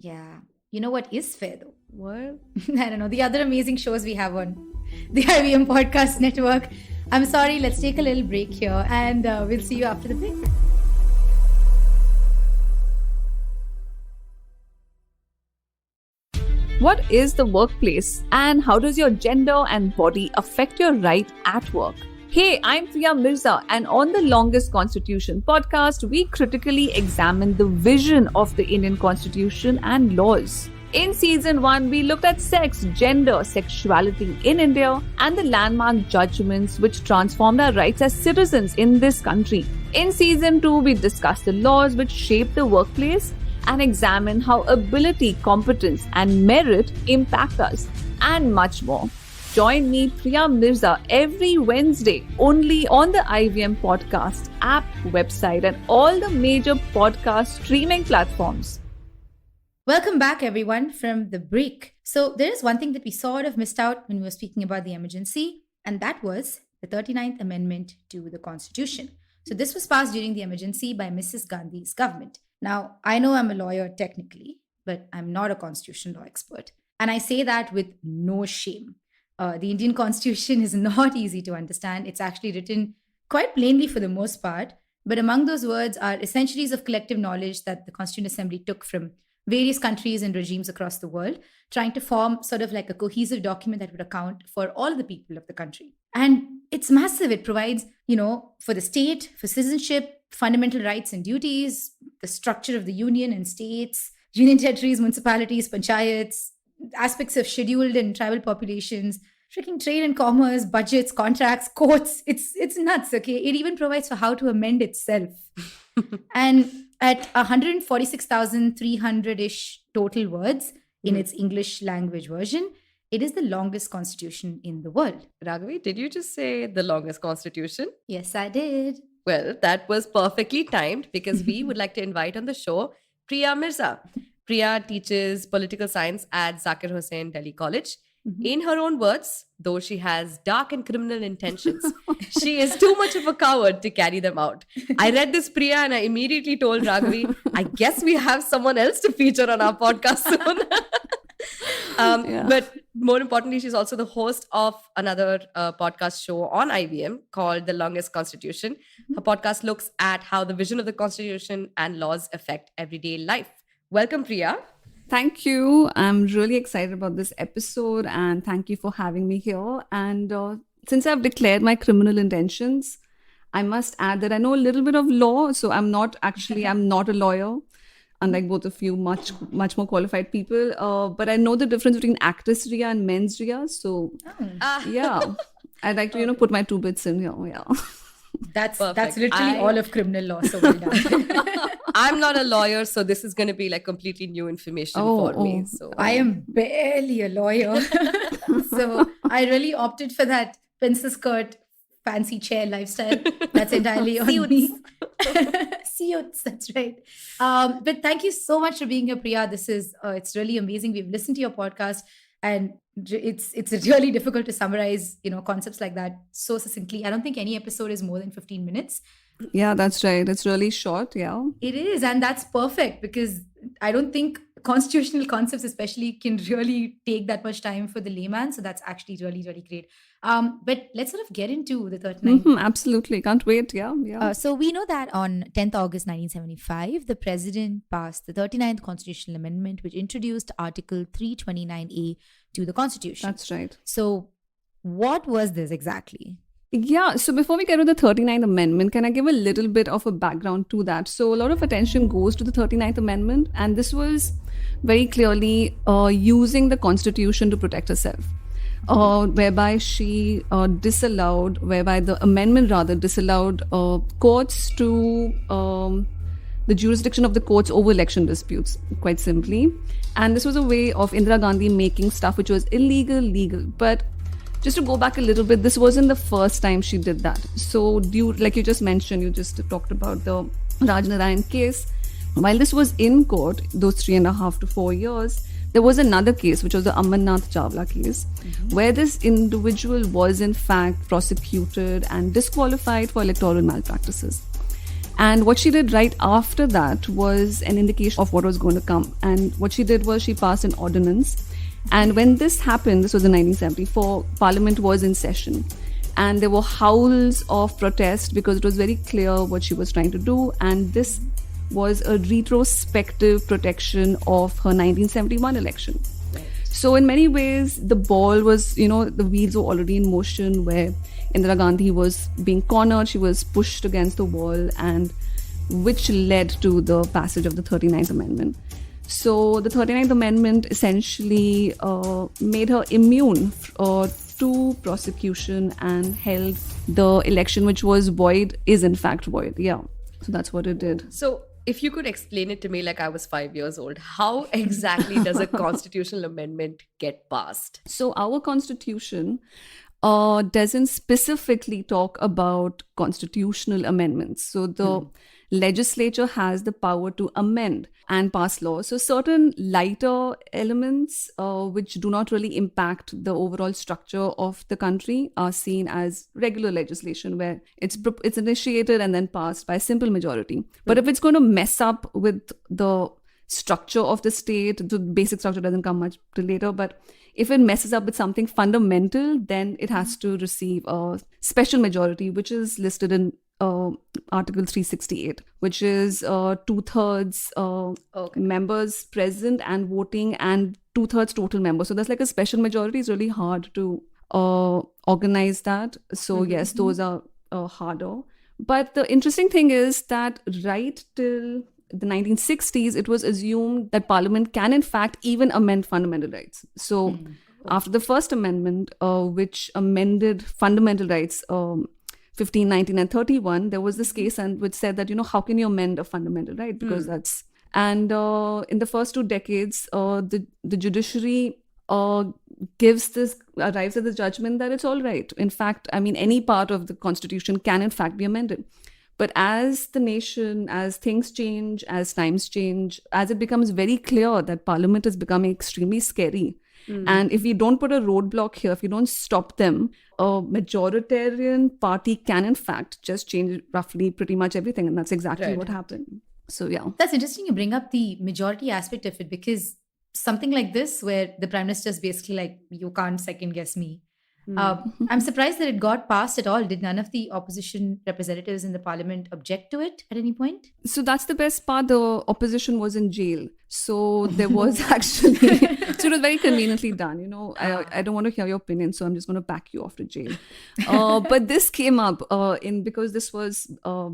Yeah. You know what is fair though? What? I don't know. The other amazing shows we have on the IVM Podcast Network. I'm sorry, let's take a little break here and we'll see you after the break. What is the workplace and how does your gender and body affect your right at work? Hey, I'm Priya Mirza, and on the Longest Constitution podcast, we critically examine the vision of the Indian Constitution and laws. In season 1, we looked at sex, gender, sexuality in India, and the landmark judgments which transformed our rights as citizens in this country. In season 2, we discussed the laws which shape the workplace and examine how ability, competence, and merit impact us, and much more. Join me, Priya Mirza, every Wednesday only on the IVM Podcast app, website, and all the major podcast streaming platforms. Welcome back, everyone, from the break. So there is one thing that we sort of missed out when we were speaking about the emergency, and that was the 39th Amendment to the Constitution. So this was passed during the emergency by Mrs. Gandhi's government. Now, I know I'm a lawyer technically, but I'm not a constitution law expert. And I say that with no shame. The Indian Constitution is not easy to understand. It's actually written quite plainly for the most part. But among those words are essentials of collective knowledge that the Constituent Assembly took from various countries and regimes across the world, trying to form sort of like a cohesive document that would account for all the people of the country. And it's massive. It provides, for the state, for citizenship, fundamental rights and duties, the structure of the union and states, union territories, municipalities, panchayats, aspects of scheduled and tribal populations, freaking trade and commerce, budgets, contracts, courts. It's nuts, okay? It even provides for how to amend itself. And at 146,300-ish total words in its English language version, it is the longest constitution in the world. Raghavi, did you just say the longest constitution? Yes, I did. Well, that was perfectly timed because we would like to invite on the show Priya Mirza. Priya teaches political science at Zakir Husain Delhi College. In her own words, though she has dark and criminal intentions, she is too much of a coward to carry them out. I read this, Priya, and I immediately told Raghavi, I guess we have someone else to feature on our podcast soon. But more importantly, she's also the host of another podcast show on IVM called The Longest Constitution. Her podcast looks at how the vision of the Constitution and laws affect everyday life. Welcome, Priya. Thank you. I'm really excited about this episode and thank you for having me here. And since I've declared my criminal intentions, I must add that I know a little bit of law. So I'm not a lawyer, unlike both of you, much more qualified people. But I know the difference between actress Riya and men's Riya. So yeah, I'd like to, put my 2 bits in here. Yeah. That's literally all of criminal law. So well done. I'm not a lawyer, so this is going to be like completely new information for me. So I am barely a lawyer. So I really opted for that pencil skirt, fancy chair lifestyle. That's entirely on me. Suits, that's right. But thank you so much for being here, Priya. This is it's really amazing. We've listened to your podcast, and it's really difficult to summarize, concepts like that so succinctly. I don't think any episode is more than 15 minutes. Yeah, that's right. It's really short. Yeah. It is. And that's perfect because I don't think constitutional concepts especially can really take that much time for the layman. So that's actually really, really great. But let's sort of get into the 39th. Absolutely. Can't wait. Yeah. So we know that on 10th August 1975, the president passed the 39th Constitutional Amendment, which introduced Article 329A to the Constitution. That's right. So what was this exactly? Yeah, so before we get to the 39th Amendment, can I give a little bit of a background to that? So a lot of attention goes to the 39th Amendment, and this was very clearly using the Constitution to protect herself, whereby the amendment disallowed courts to the jurisdiction of the courts over election disputes, quite simply. And this was a way of Indira Gandhi making stuff which was illegal, legal. But just to go back a little bit, this wasn't the first time she did that. So like you just mentioned, you just talked about the Raj Narain case. While this was in court, those 3.5 to 4 years, there was another case, which was the Amarnath Chawla case, where this individual was in fact prosecuted and disqualified for electoral malpractices. And what she did right after that was an indication of what was going to come. And what she did was she passed an ordinance. And when this happened, this was in 1974, Parliament was in session. And there were howls of protest because it was very clear what she was trying to do. And this was a retrospective protection of her 1971 election. Right. So in many ways, the ball was, the wheels were already in motion where Indira Gandhi was being cornered, she was pushed against the wall, and which led to the passage of the 39th Amendment. So the 39th Amendment essentially made her immune to prosecution and held the election, which was void, is in fact void. Yeah. So that's what it did. So if you could explain it to me like I was 5 years old, how exactly does a constitutional amendment get passed? So our constitution doesn't specifically talk about constitutional amendments. So legislature has the power to amend and pass laws. So certain lighter elements which do not really impact the overall structure of the country are seen as regular legislation, where it's initiated and then passed by a simple majority. But if it's going to mess up with the structure of the state, the basic structure doesn't come much till later, but if it messes up with something fundamental, then it has to receive a special majority, which is listed in Article 368, which is 2/3 members present and voting and 2/3 total members. So that's like a special majority. It's really hard to organize that. So yes, those are harder. But the interesting thing is that right till the 1960s, it was assumed that Parliament can in fact even amend fundamental rights. So after the first amendment, which amended fundamental rights 15, 19 and 31, there was this case and which said that, how can you amend a fundamental right? Because that's... And in the first 2 decades, the judiciary arrives at the judgment that it's all right. In fact, any part of the constitution can in fact be amended. But as the nation, as things change, as times change, as it becomes very clear that Parliament is becoming extremely scary, and if we don't put a roadblock here, if we don't stop them, a majoritarian party can in fact just change roughly pretty much everything. And that's exactly what happened. So yeah. That's interesting you bring up the majority aspect of it, because something like this, where the Prime Minister is basically like, you can't second guess me. I'm surprised that it got passed at all. Did none of the opposition representatives in the parliament object to it at any point? So that's the best part. The opposition was in jail. So there was actually... so it was very conveniently done. I don't want to hear your opinion, so I'm just going to pack you off to jail. But this came up because this was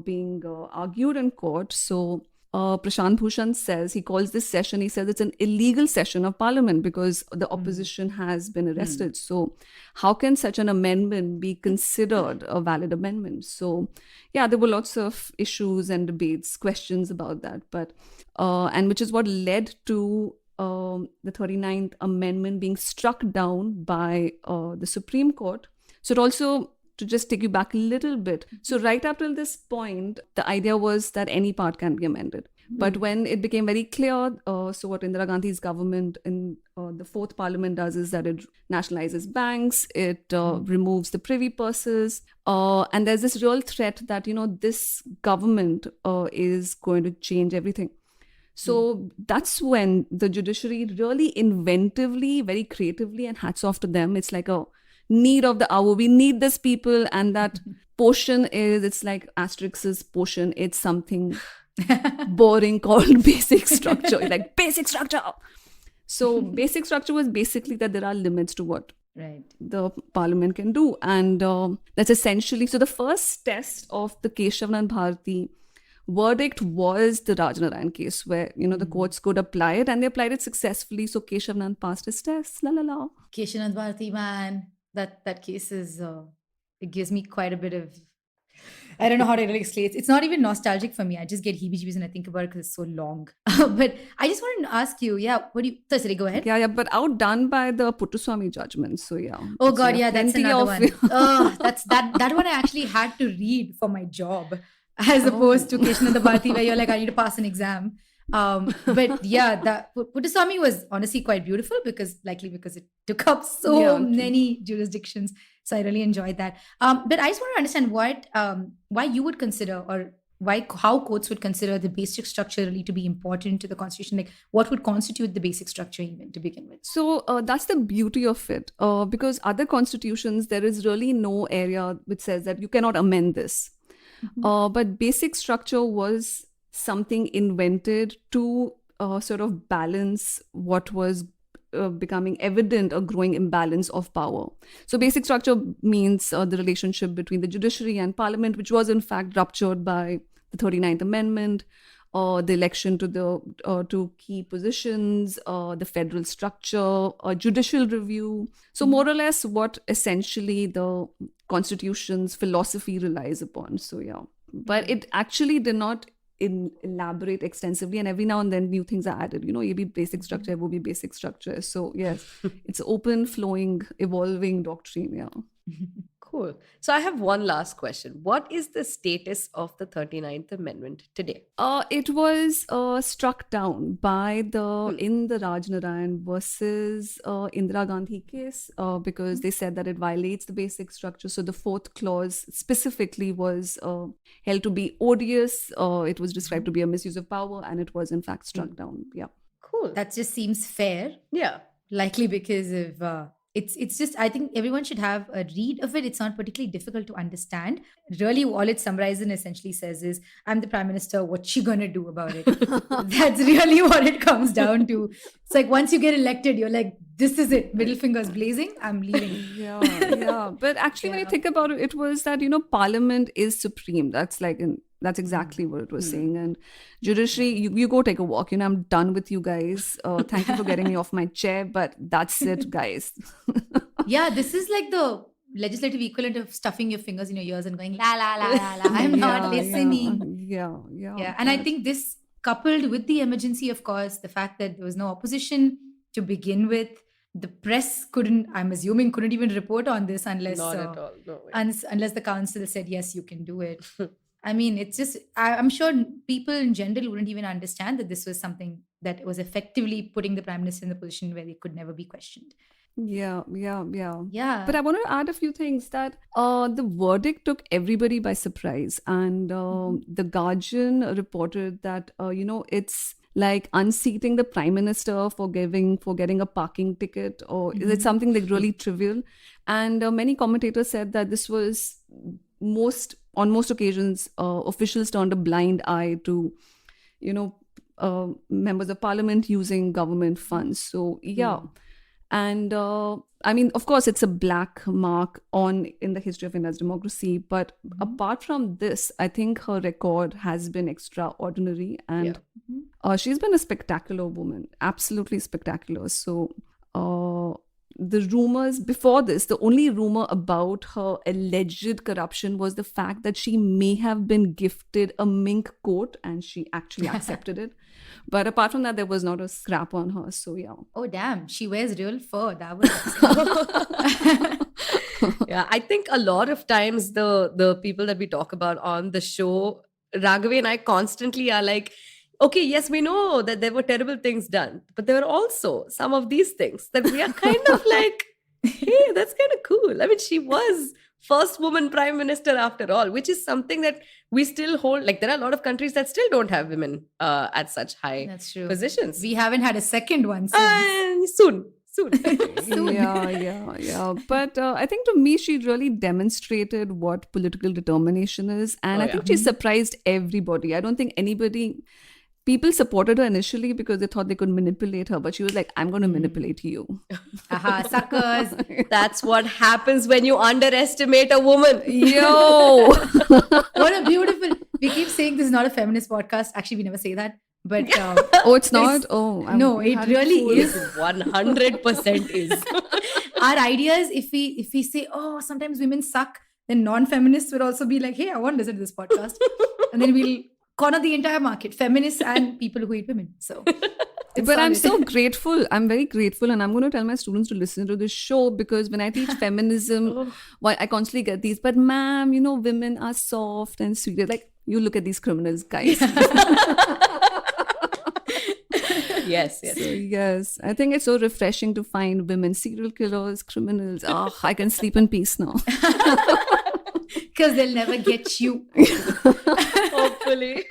being argued in court. So Prashant Bhushan says, he calls this session, he says it's an illegal session of parliament because the opposition has been arrested. So how can such an amendment be considered a valid amendment? So yeah, there were lots of issues and debates, questions about that. But and which is what led to the 39th Amendment being struck down by the Supreme Court. So it also... To just take you back a little bit. So right up till this point, the idea was that any part can be amended. But when it became very clear, so what Indira Gandhi's government in the 4th Parliament does is that it nationalizes banks, it removes the privy purses, and there's this real threat that, this government is going to change everything. So that's when the judiciary really inventively, very creatively, and hats off to them, it's like a need of the hour. We need this people, and that potion it's like Asterix's potion. It's something boring called basic structure. It's like basic structure. So basic structure was basically that there are limits to what the parliament can do, and that's essentially... So the first test of the Keshavanand Bharati verdict was the Raj Narain case, where the courts could apply it, and they applied it successfully. So Keshavanand passed his test. La la la. Keshavanand Bharati, man. That case is, it gives me quite a bit of, I don't know how to really explain it. It's not even nostalgic for me. I just get heebie-jeebies when I think about it because it's so long. But I just wanted to ask you, sorry, go ahead. Yeah, but outdone by the Puttaswamy judgment. So yeah. Oh God, yeah, that's another one. That one I actually had to read for my job, as opposed to Keshavanand Bharati, where you're like, I need to pass an exam. But yeah, the Puttaswamy was honestly quite beautiful because it took up so many jurisdictions. So I really enjoyed that. But I just want to understand why you would consider, or how courts would consider the basic structure really to be important to the constitution. Like, what would constitute the basic structure even to begin with? So that's the beauty of it. Because other constitutions, there is really no area which says that you cannot amend this. But basic structure was something invented to sort of balance what was becoming evident, a growing imbalance of power. So basic structure means the relationship between the judiciary and parliament, which was in fact ruptured by the 39th Amendment, the election to key positions, the federal structure, judicial review. So more or less what essentially the constitution's philosophy relies upon. So yeah, but it actually did not elaborate extensively, and every now and then new things are added. Ye bhi basic structure, it will be basic structure. So yes, it's open, flowing, evolving doctrine. Yeah. Cool. Cool. So I have one last question. What is the status of the 39th Amendment today? It was struck down by in the Raj Narain versus Indira Gandhi case because they said that it violates the basic structure. So the fourth clause specifically was held to be odious. It was described to be a misuse of power, and it was in fact struck down. Yeah. Cool. That just seems fair. Yeah. Likely because of it's just, I think everyone should have a read of it. It's not particularly difficult to understand. Really, all it summarizes and essentially says is, I'm the Prime Minister, what you gonna do about it? That's really what it comes down to. It's like once you get elected, you're like, this is it, middle fingers blazing, I'm leaving. Yeah. But actually, when you think about it, it was that, Parliament is supreme. That's exactly what it was saying. And judiciary, you go take a walk. I'm done with you guys. Thank you for getting me off my chair, but that's it, guys. Yeah, this is like the legislative equivalent of stuffing your fingers in your ears and going, la, la, la, la, la, I'm not listening. Yeah. And I think this, coupled with the emergency, of course, the fact that there was no opposition to begin with, the press I'm assuming, couldn't even report on this unless Not at all. No way. unless the council said, yes, you can do it. I mean, it's just, I'm sure people in general wouldn't even understand that this was something that was effectively putting the Prime Minister in the position where they could never be questioned. Yeah. Yeah. But I want to add a few things that the verdict took everybody by surprise. And the Guardian reported that, it's like unseating the Prime Minister for getting a parking ticket, or is it something like really trivial? And many commentators said that this was on most occasions, officials turned a blind eye to, members of parliament using government funds. So, yeah. And I mean, of course, it's a black mark in the history of India's democracy. But apart from this, I think her record has been extraordinary. And she's been a spectacular woman, absolutely spectacular. So the rumors before this, the only rumor about her alleged corruption was the fact that she may have been gifted a mink coat and she actually accepted it. But apart from that, there was not a scrap on her. So, yeah. Oh, damn. She wears real fur. That was... Yeah, I think a lot of times the people that we talk about on the show, Raghavi and I constantly are like, okay, yes, we know that there were terrible things done, but there were also some of these things that we are kind of like, hey, that's kind of cool. I mean, she was first woman prime minister after all, which is something that we still hold. Like, there are a lot of countries that still don't have women at such high positions. We haven't had a second one soon. Yeah. But I think to me, she really demonstrated what political determination is. And I think she surprised everybody. I don't think people supported her initially because they thought they could manipulate her. But she was like, I'm going to manipulate you. Aha, suckers. That's what happens when you underestimate a woman. Yo. What a beautiful... We keep saying this is not a feminist podcast. Actually, we never say that. But oh, it's not? No, it really is. 100% is. Our idea is if we say, oh, sometimes women suck, then non-feminists would also be like, hey, I want to listen to this podcast. And then we'll corner the entire market, feminists and people who hate women. So, but I'm so grateful. I'm very grateful. And I'm going to tell my students to listen to this show because when I teach feminism, I constantly get these, but ma'am, women are soft and sweet. They're like, you look at these criminals, guys. Yes. So, yes, I think it's so refreshing to find women serial killers, criminals. Oh, I can sleep in peace now. Because they'll never get you. Hopefully.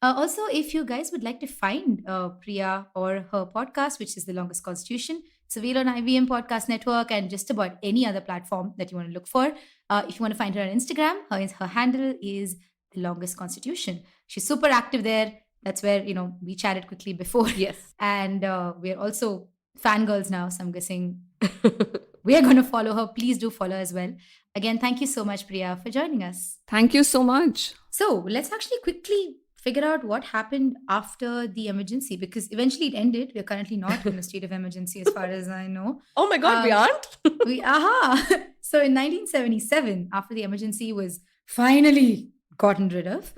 Also, if you guys would like to find Priya or her podcast, which is The Longest Constitution, it's available on IVM Podcast Network and just about any other platform that you want to look for. If you want to find her on Instagram, her handle is The Longest Constitution. She's super active there. That's where, we chatted quickly before. Yes. And we're also fangirls now. So I'm guessing we are going to follow her. Please do follow as well. Again, thank you so much, Priya, for joining us. Thank you so much. So let's actually quickly figure out what happened after the emergency, because eventually it ended. We're currently not in a state of emergency as far as I know. Oh my God, we aren't? So in 1977, after the emergency was finally gotten rid of,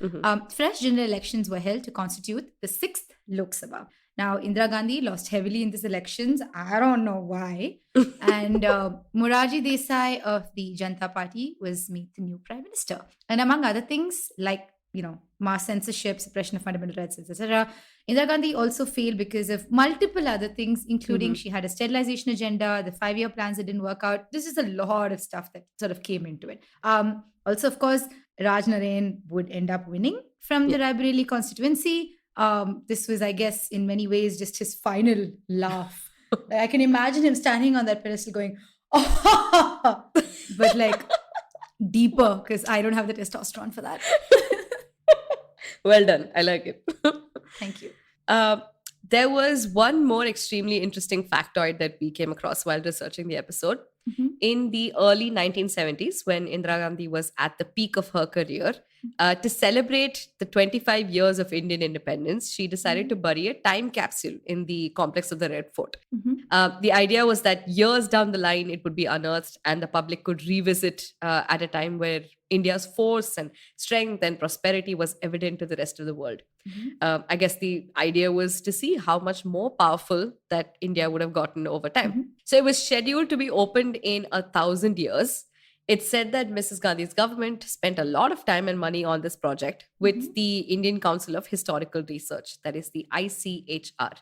fresh general elections were held to constitute the 6th Lok Sabha. Now, Indira Gandhi lost heavily in these elections. I don't know why. And Morarji Desai of the Janata Party was made the new Prime Minister. And among other things, like, mass censorship, suppression of fundamental rights, etc., Indira Gandhi also failed because of multiple other things, including she had a sterilization agenda, the 5-year plans that didn't work out. This is a lot of stuff that sort of came into it. Also, of course, Raj Narain would end up winning from the Rae Baraeli constituency. This was, I guess, in many ways, just his final laugh. I can imagine him standing on that pedestal going, oh, but like deeper, because I don't have the testosterone for that. Well done. I like it. Thank you. There was one more extremely interesting factoid that we came across while researching the episode. In the early 1970s, when Indira Gandhi was at the peak of her career, to celebrate the 25 years of Indian independence, she decided to bury a time capsule in the complex of the Red Fort. The idea was that years down the line, it would be unearthed and the public could revisit at a time where India's force and strength and prosperity was evident to the rest of the world. I guess the idea was to see how much more powerful that India would have gotten over time. So it was scheduled to be opened in 1,000 years. It's said that Mrs. Gandhi's government spent a lot of time and money on this project with the Indian Council of Historical Research, that is the ICHR.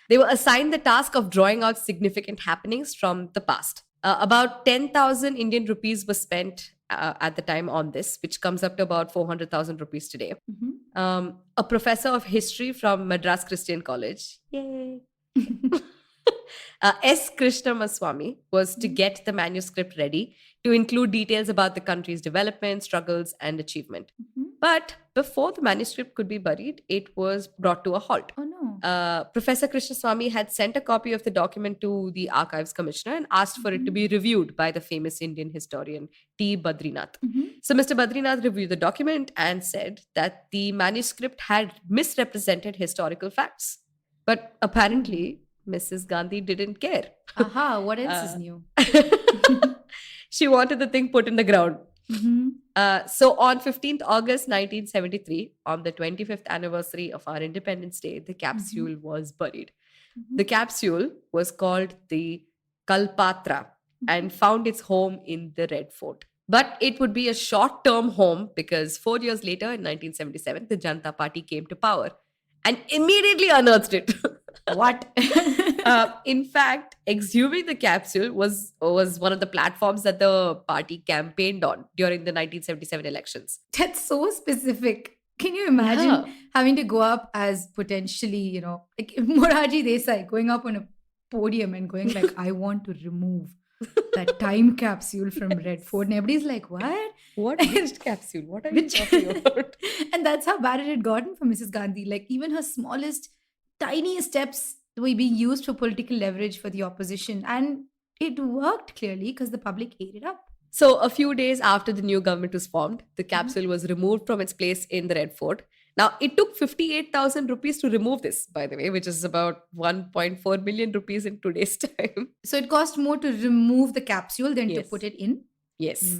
They were assigned the task of drawing out significant happenings from the past. About 10,000 Indian rupees was spent at the time on this, which comes up to about 400,000 rupees today. A professor of history from Madras Christian College, yay, S. Krishnamaswamy, was to get the manuscript ready to include details about the country's development, struggles, and achievement. But before the manuscript could be buried, it was brought to a halt. Oh, no. Professor Krishnaswamy had sent a copy of the document to the Archives Commissioner and asked for it to be reviewed by the famous Indian historian T. Badrinath. So Mr. Badrinath reviewed the document and said that the manuscript had misrepresented historical facts. But apparently, Mrs. Gandhi didn't care. Aha, what else is new? She wanted the thing put in the ground. So on 15th August 1973, on the 25th anniversary of our Independence Day, the capsule was buried. The capsule was called the Kalpatra and found its home in the Red Fort. But it would be a short-term home because 4 years later, in 1977, the Janata Party came to power and immediately unearthed it. What? In fact, exhuming the capsule was one of the platforms that the party campaigned on during the 1977 elections. That's so specific. Can you imagine having to go up as potentially, like Morarji Desai going up on a podium and going like, I want to remove that time capsule from Red Fort. And everybody's like, what? Which capsule? What are you talking about? And that's how bad it had gotten for Mrs. Gandhi. Like even her smallest, tiniest steps were being used for political leverage for the opposition. And it worked clearly because the public ate it up. So a few days after the new government was formed, the capsule was removed from its place in the Red Fort. Now, it took 58,000 rupees to remove this, by the way, which is about 1.4 million rupees in today's time. So it cost more to remove the capsule than to put it in? Yes.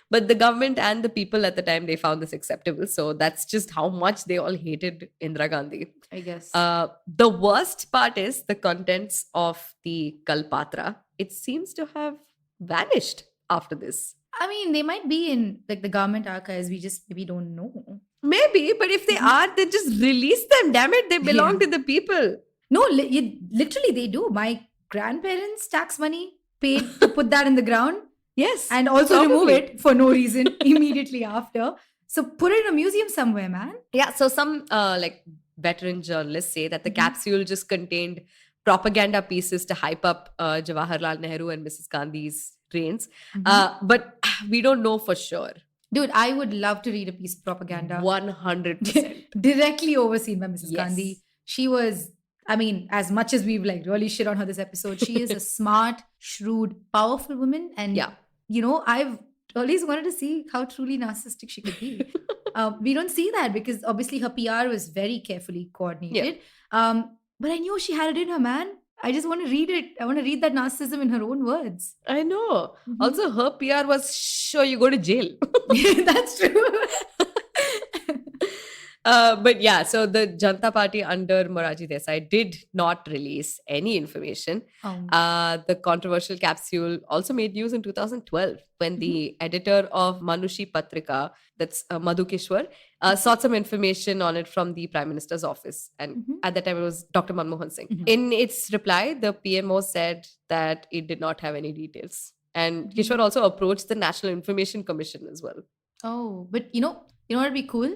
But the government and the people at the time, they found this acceptable. So that's just how much they all hated Indira Gandhi. I guess. The worst part is the contents of the Kalpatra. It seems to have vanished after this. I mean, they might be in like the government archives. We just maybe don't know. Maybe, but if they are, then just release them. Damn it, they belong to the people. No, literally they do. My grandparents' tax money paid to put that in the ground. Yes. And also remove it for no reason immediately after. So put it in a museum somewhere, man. Yeah, so some like veteran journalists say that the capsule just contained propaganda pieces to hype up Jawaharlal Nehru and Mrs. Gandhi's reigns. But we don't know for sure. Dude, I would love to read a piece of propaganda. 100%. Directly overseen by Mrs. Gandhi. She was, I mean, as much as we've like really shit on her this episode, she is a smart, shrewd, powerful woman. And, I've always wanted to see how truly narcissistic she could be. We don't see that because obviously her PR was very carefully coordinated. But I knew she had it in her, man. I just want to read it. I want to read that narcissism in her own words. I know. Also, her PR was, sure, you go to jail. That's true. But yeah, so the Janata Party under Morarji Desai did not release any information. The controversial capsule also made news in 2012 when the editor of Manushi Patrika, that's Madhu Kishwar, sought some information on it from the Prime Minister's office. And at that time, it was Dr. Manmohan Singh. In its reply, the PMO said that it did not have any details. And Kishwar also approached the National Information Commission as well. Oh, but you know what would be cool?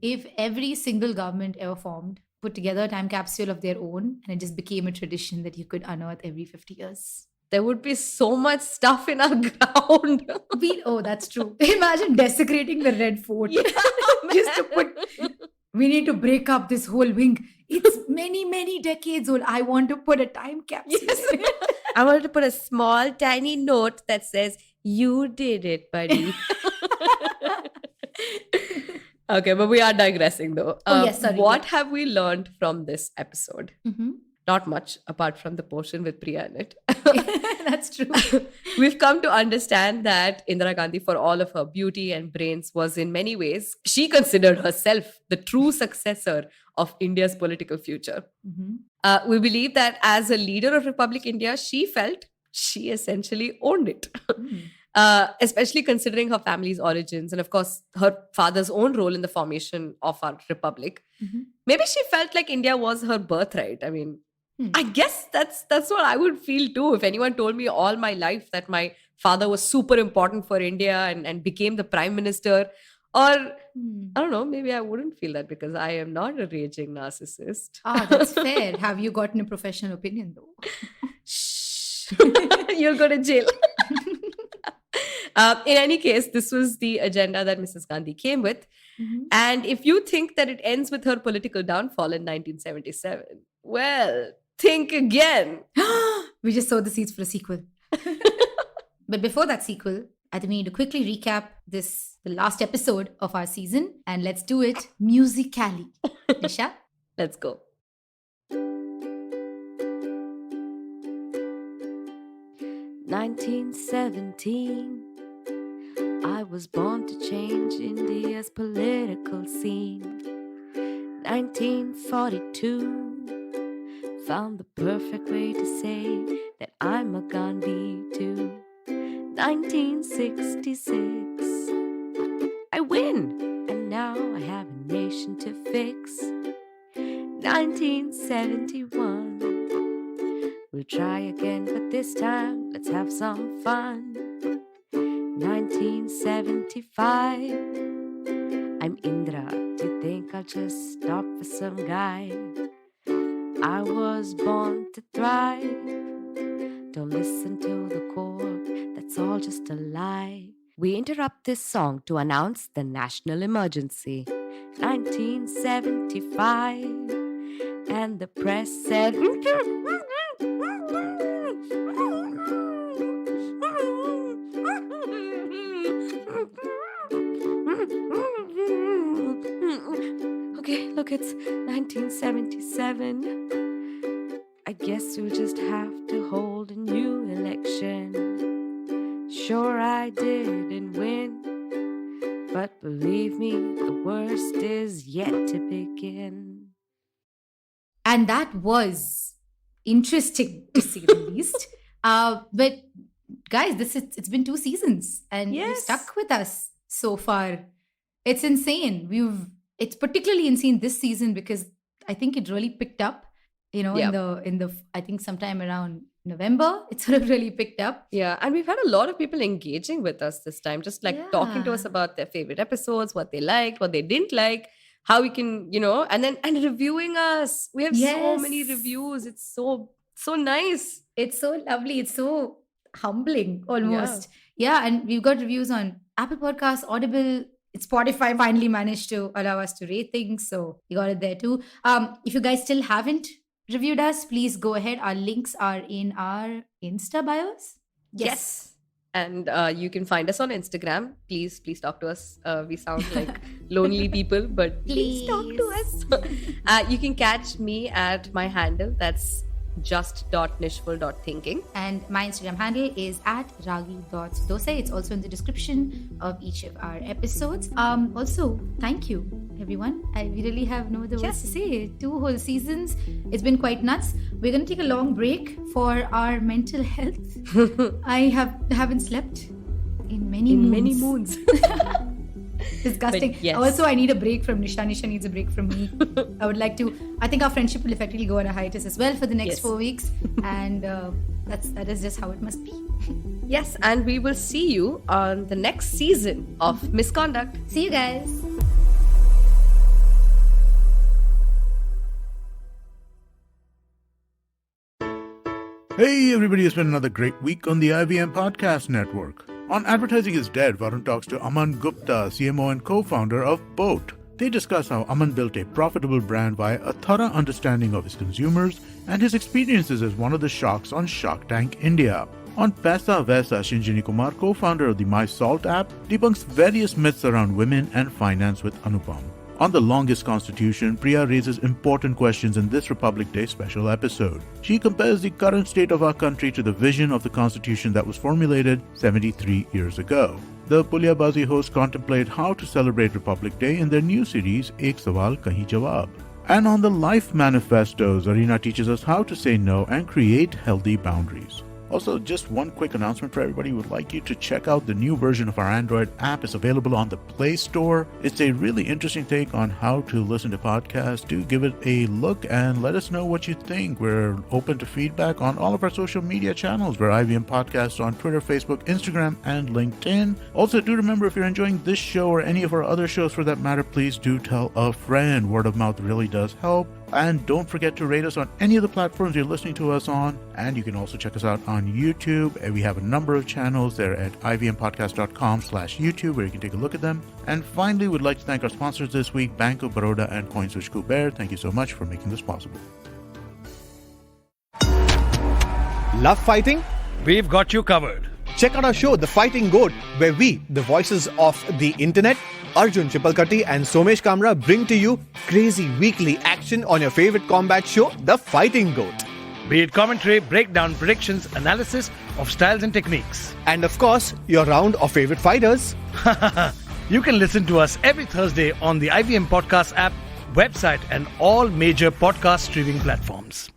If every single government ever formed put together a time capsule of their own and it just became a tradition that you could unearth every 50 years. There would be so much stuff in our ground. Oh, that's true. Imagine desecrating the Red Fort. Just to we need to break up this whole wing. It's many, many decades old. I want to put a time capsule. Yes. I wanted to put a small, tiny note that says, "You did it, buddy." Okay, but we are digressing though. Yes, sorry. What have we learned from this episode? Mm-hmm. Not much, apart from the portion with Priya in it. That's true. We've come to understand that Indira Gandhi, for all of her beauty and brains, was in many ways, she considered herself the true successor of India's political future. Mm-hmm. We believe that as a leader of Republic India, she felt she essentially owned it. Especially considering her family's origins and, of course, her father's own role in the formation of our republic. Mm-hmm. Maybe she felt like India was her birthright. I mean, I guess that's what I would feel too if anyone told me all my life that my father was super important for India and became the Prime Minister. Or, I don't know, maybe I wouldn't feel that because I am not a raging narcissist. That's fair. Have you gotten a professional opinion though? Shh. You'll go to jail. In any case, this was the agenda that Mrs. Gandhi came with. Mm-hmm. And if you think that it ends with her political downfall in 1977, well, think again. We just sowed the seeds for a sequel. But before that sequel, I think we need to quickly recap the last episode of our season, and let's do it musically. Nisha? Let's go. "1917, I was born to change India's political scene. 1942, found the perfect way to say that I'm a Gandhi too. 1966, I win, and now I have a nation to fix. 1971, we'll try again, but this time let's have some fun. 1975, I'm Indra. Do you think I'll just stop for some guy? I was born to thrive. Don't listen to the court, that's all just a lie. We interrupt this song to announce the national emergency. 1975, and the press said, okay, look, it's 1977. I guess we'll just have to hold a new election. Sure, I didn't win, but believe me, the worst is yet to begin. And that was interesting to say the least. But guys, it's been 2 seasons and you've stuck with us so far. It's insane. It's particularly insane this season because I think it really picked up. In the I think sometime around November, it sort of really picked up. Yeah, and we've had a lot of people engaging with us this time, just like talking to us about their favorite episodes, what they liked, what they didn't like, how we can, and reviewing us. We have so many reviews. It's so nice. It's so lovely. It's so humbling almost. Yeah, and we've got reviews on Apple Podcasts, Audible. Spotify finally managed to allow us to rate things, so you got it there too. If you guys still haven't reviewed us, please go ahead. Our links are in our Insta bios. Yes. And you can find us on Instagram. Please talk to us. We sound like lonely people, but please talk to us. You can catch me at my handle. That's just.nishful.thinking. And my Instagram handle is @ragi.dosai. It's also in the description of each of our episodes. Also, thank you everyone. We really have no other words to say. 2 whole seasons. It's been quite nuts. We're going to take a long break for our mental health. I haven't slept in many moons. Disgusting. But yes. Also, I need a break from Nisha. Nisha needs a break from me. I think our friendship will effectively go on a hiatus as well for the next 4 weeks. And that is just how it must be. Yes, and we will see you on the next season of Misconduct. See you guys. Hey everybody, it's been another great week on the IVM Podcast Network. On Advertising is Dead, Varun talks to Aman Gupta, CMO and co-founder of Boat. They discuss how Aman built a profitable brand via a thorough understanding of his consumers and his experiences as one of the sharks on Shark Tank India. On Paisa Vaisa, Shinjini Kumar, co-founder of the My Salt app, debunks various myths around women and finance with Anupam. On The Longest Constitution, Priya raises important questions in this Republic Day special episode. She compares the current state of our country to the vision of the Constitution that was formulated 73 years ago. The Pulyabazi hosts contemplate how to celebrate Republic Day in their new series, Ek Sawal Kahi Jawab. And on the Life Manifesto, Zarina teaches us how to say no and create healthy boundaries. Also, just one quick announcement for everybody. We would like you to check out the new version of our Android app. It's available on the Play Store. It's a really interesting take on how to listen to podcasts. Do give it a look and let us know what you think. We're open to feedback on all of our social media channels. We're IVM Podcasts on Twitter, Facebook, Instagram, and LinkedIn. Also, do remember, if you're enjoying this show or any of our other shows for that matter, please do tell a friend. Word of mouth really does help. And don't forget to rate us on any of the platforms you're listening to us on. And you can also check us out on YouTube. And we have a number of channels there at ivmpodcast.com/YouTube where you can take a look at them. And finally, we'd like to thank our sponsors this week, Bank of Baroda and CoinSwitch Kuber. Thank you so much for making this possible. Love fighting? We've got you covered. Check out our show, The Fighting Goat, where we, the voices of the internet, Arjun Chipalkatti and Somesh Kamra, bring to you crazy weekly action on your favorite combat show, The Fighting Goat. Be it commentary, breakdown, predictions, analysis of styles and techniques. And of course, your round of favorite fighters. You can listen to us every Thursday on the IVM Podcast app, website, and all major podcast streaming platforms.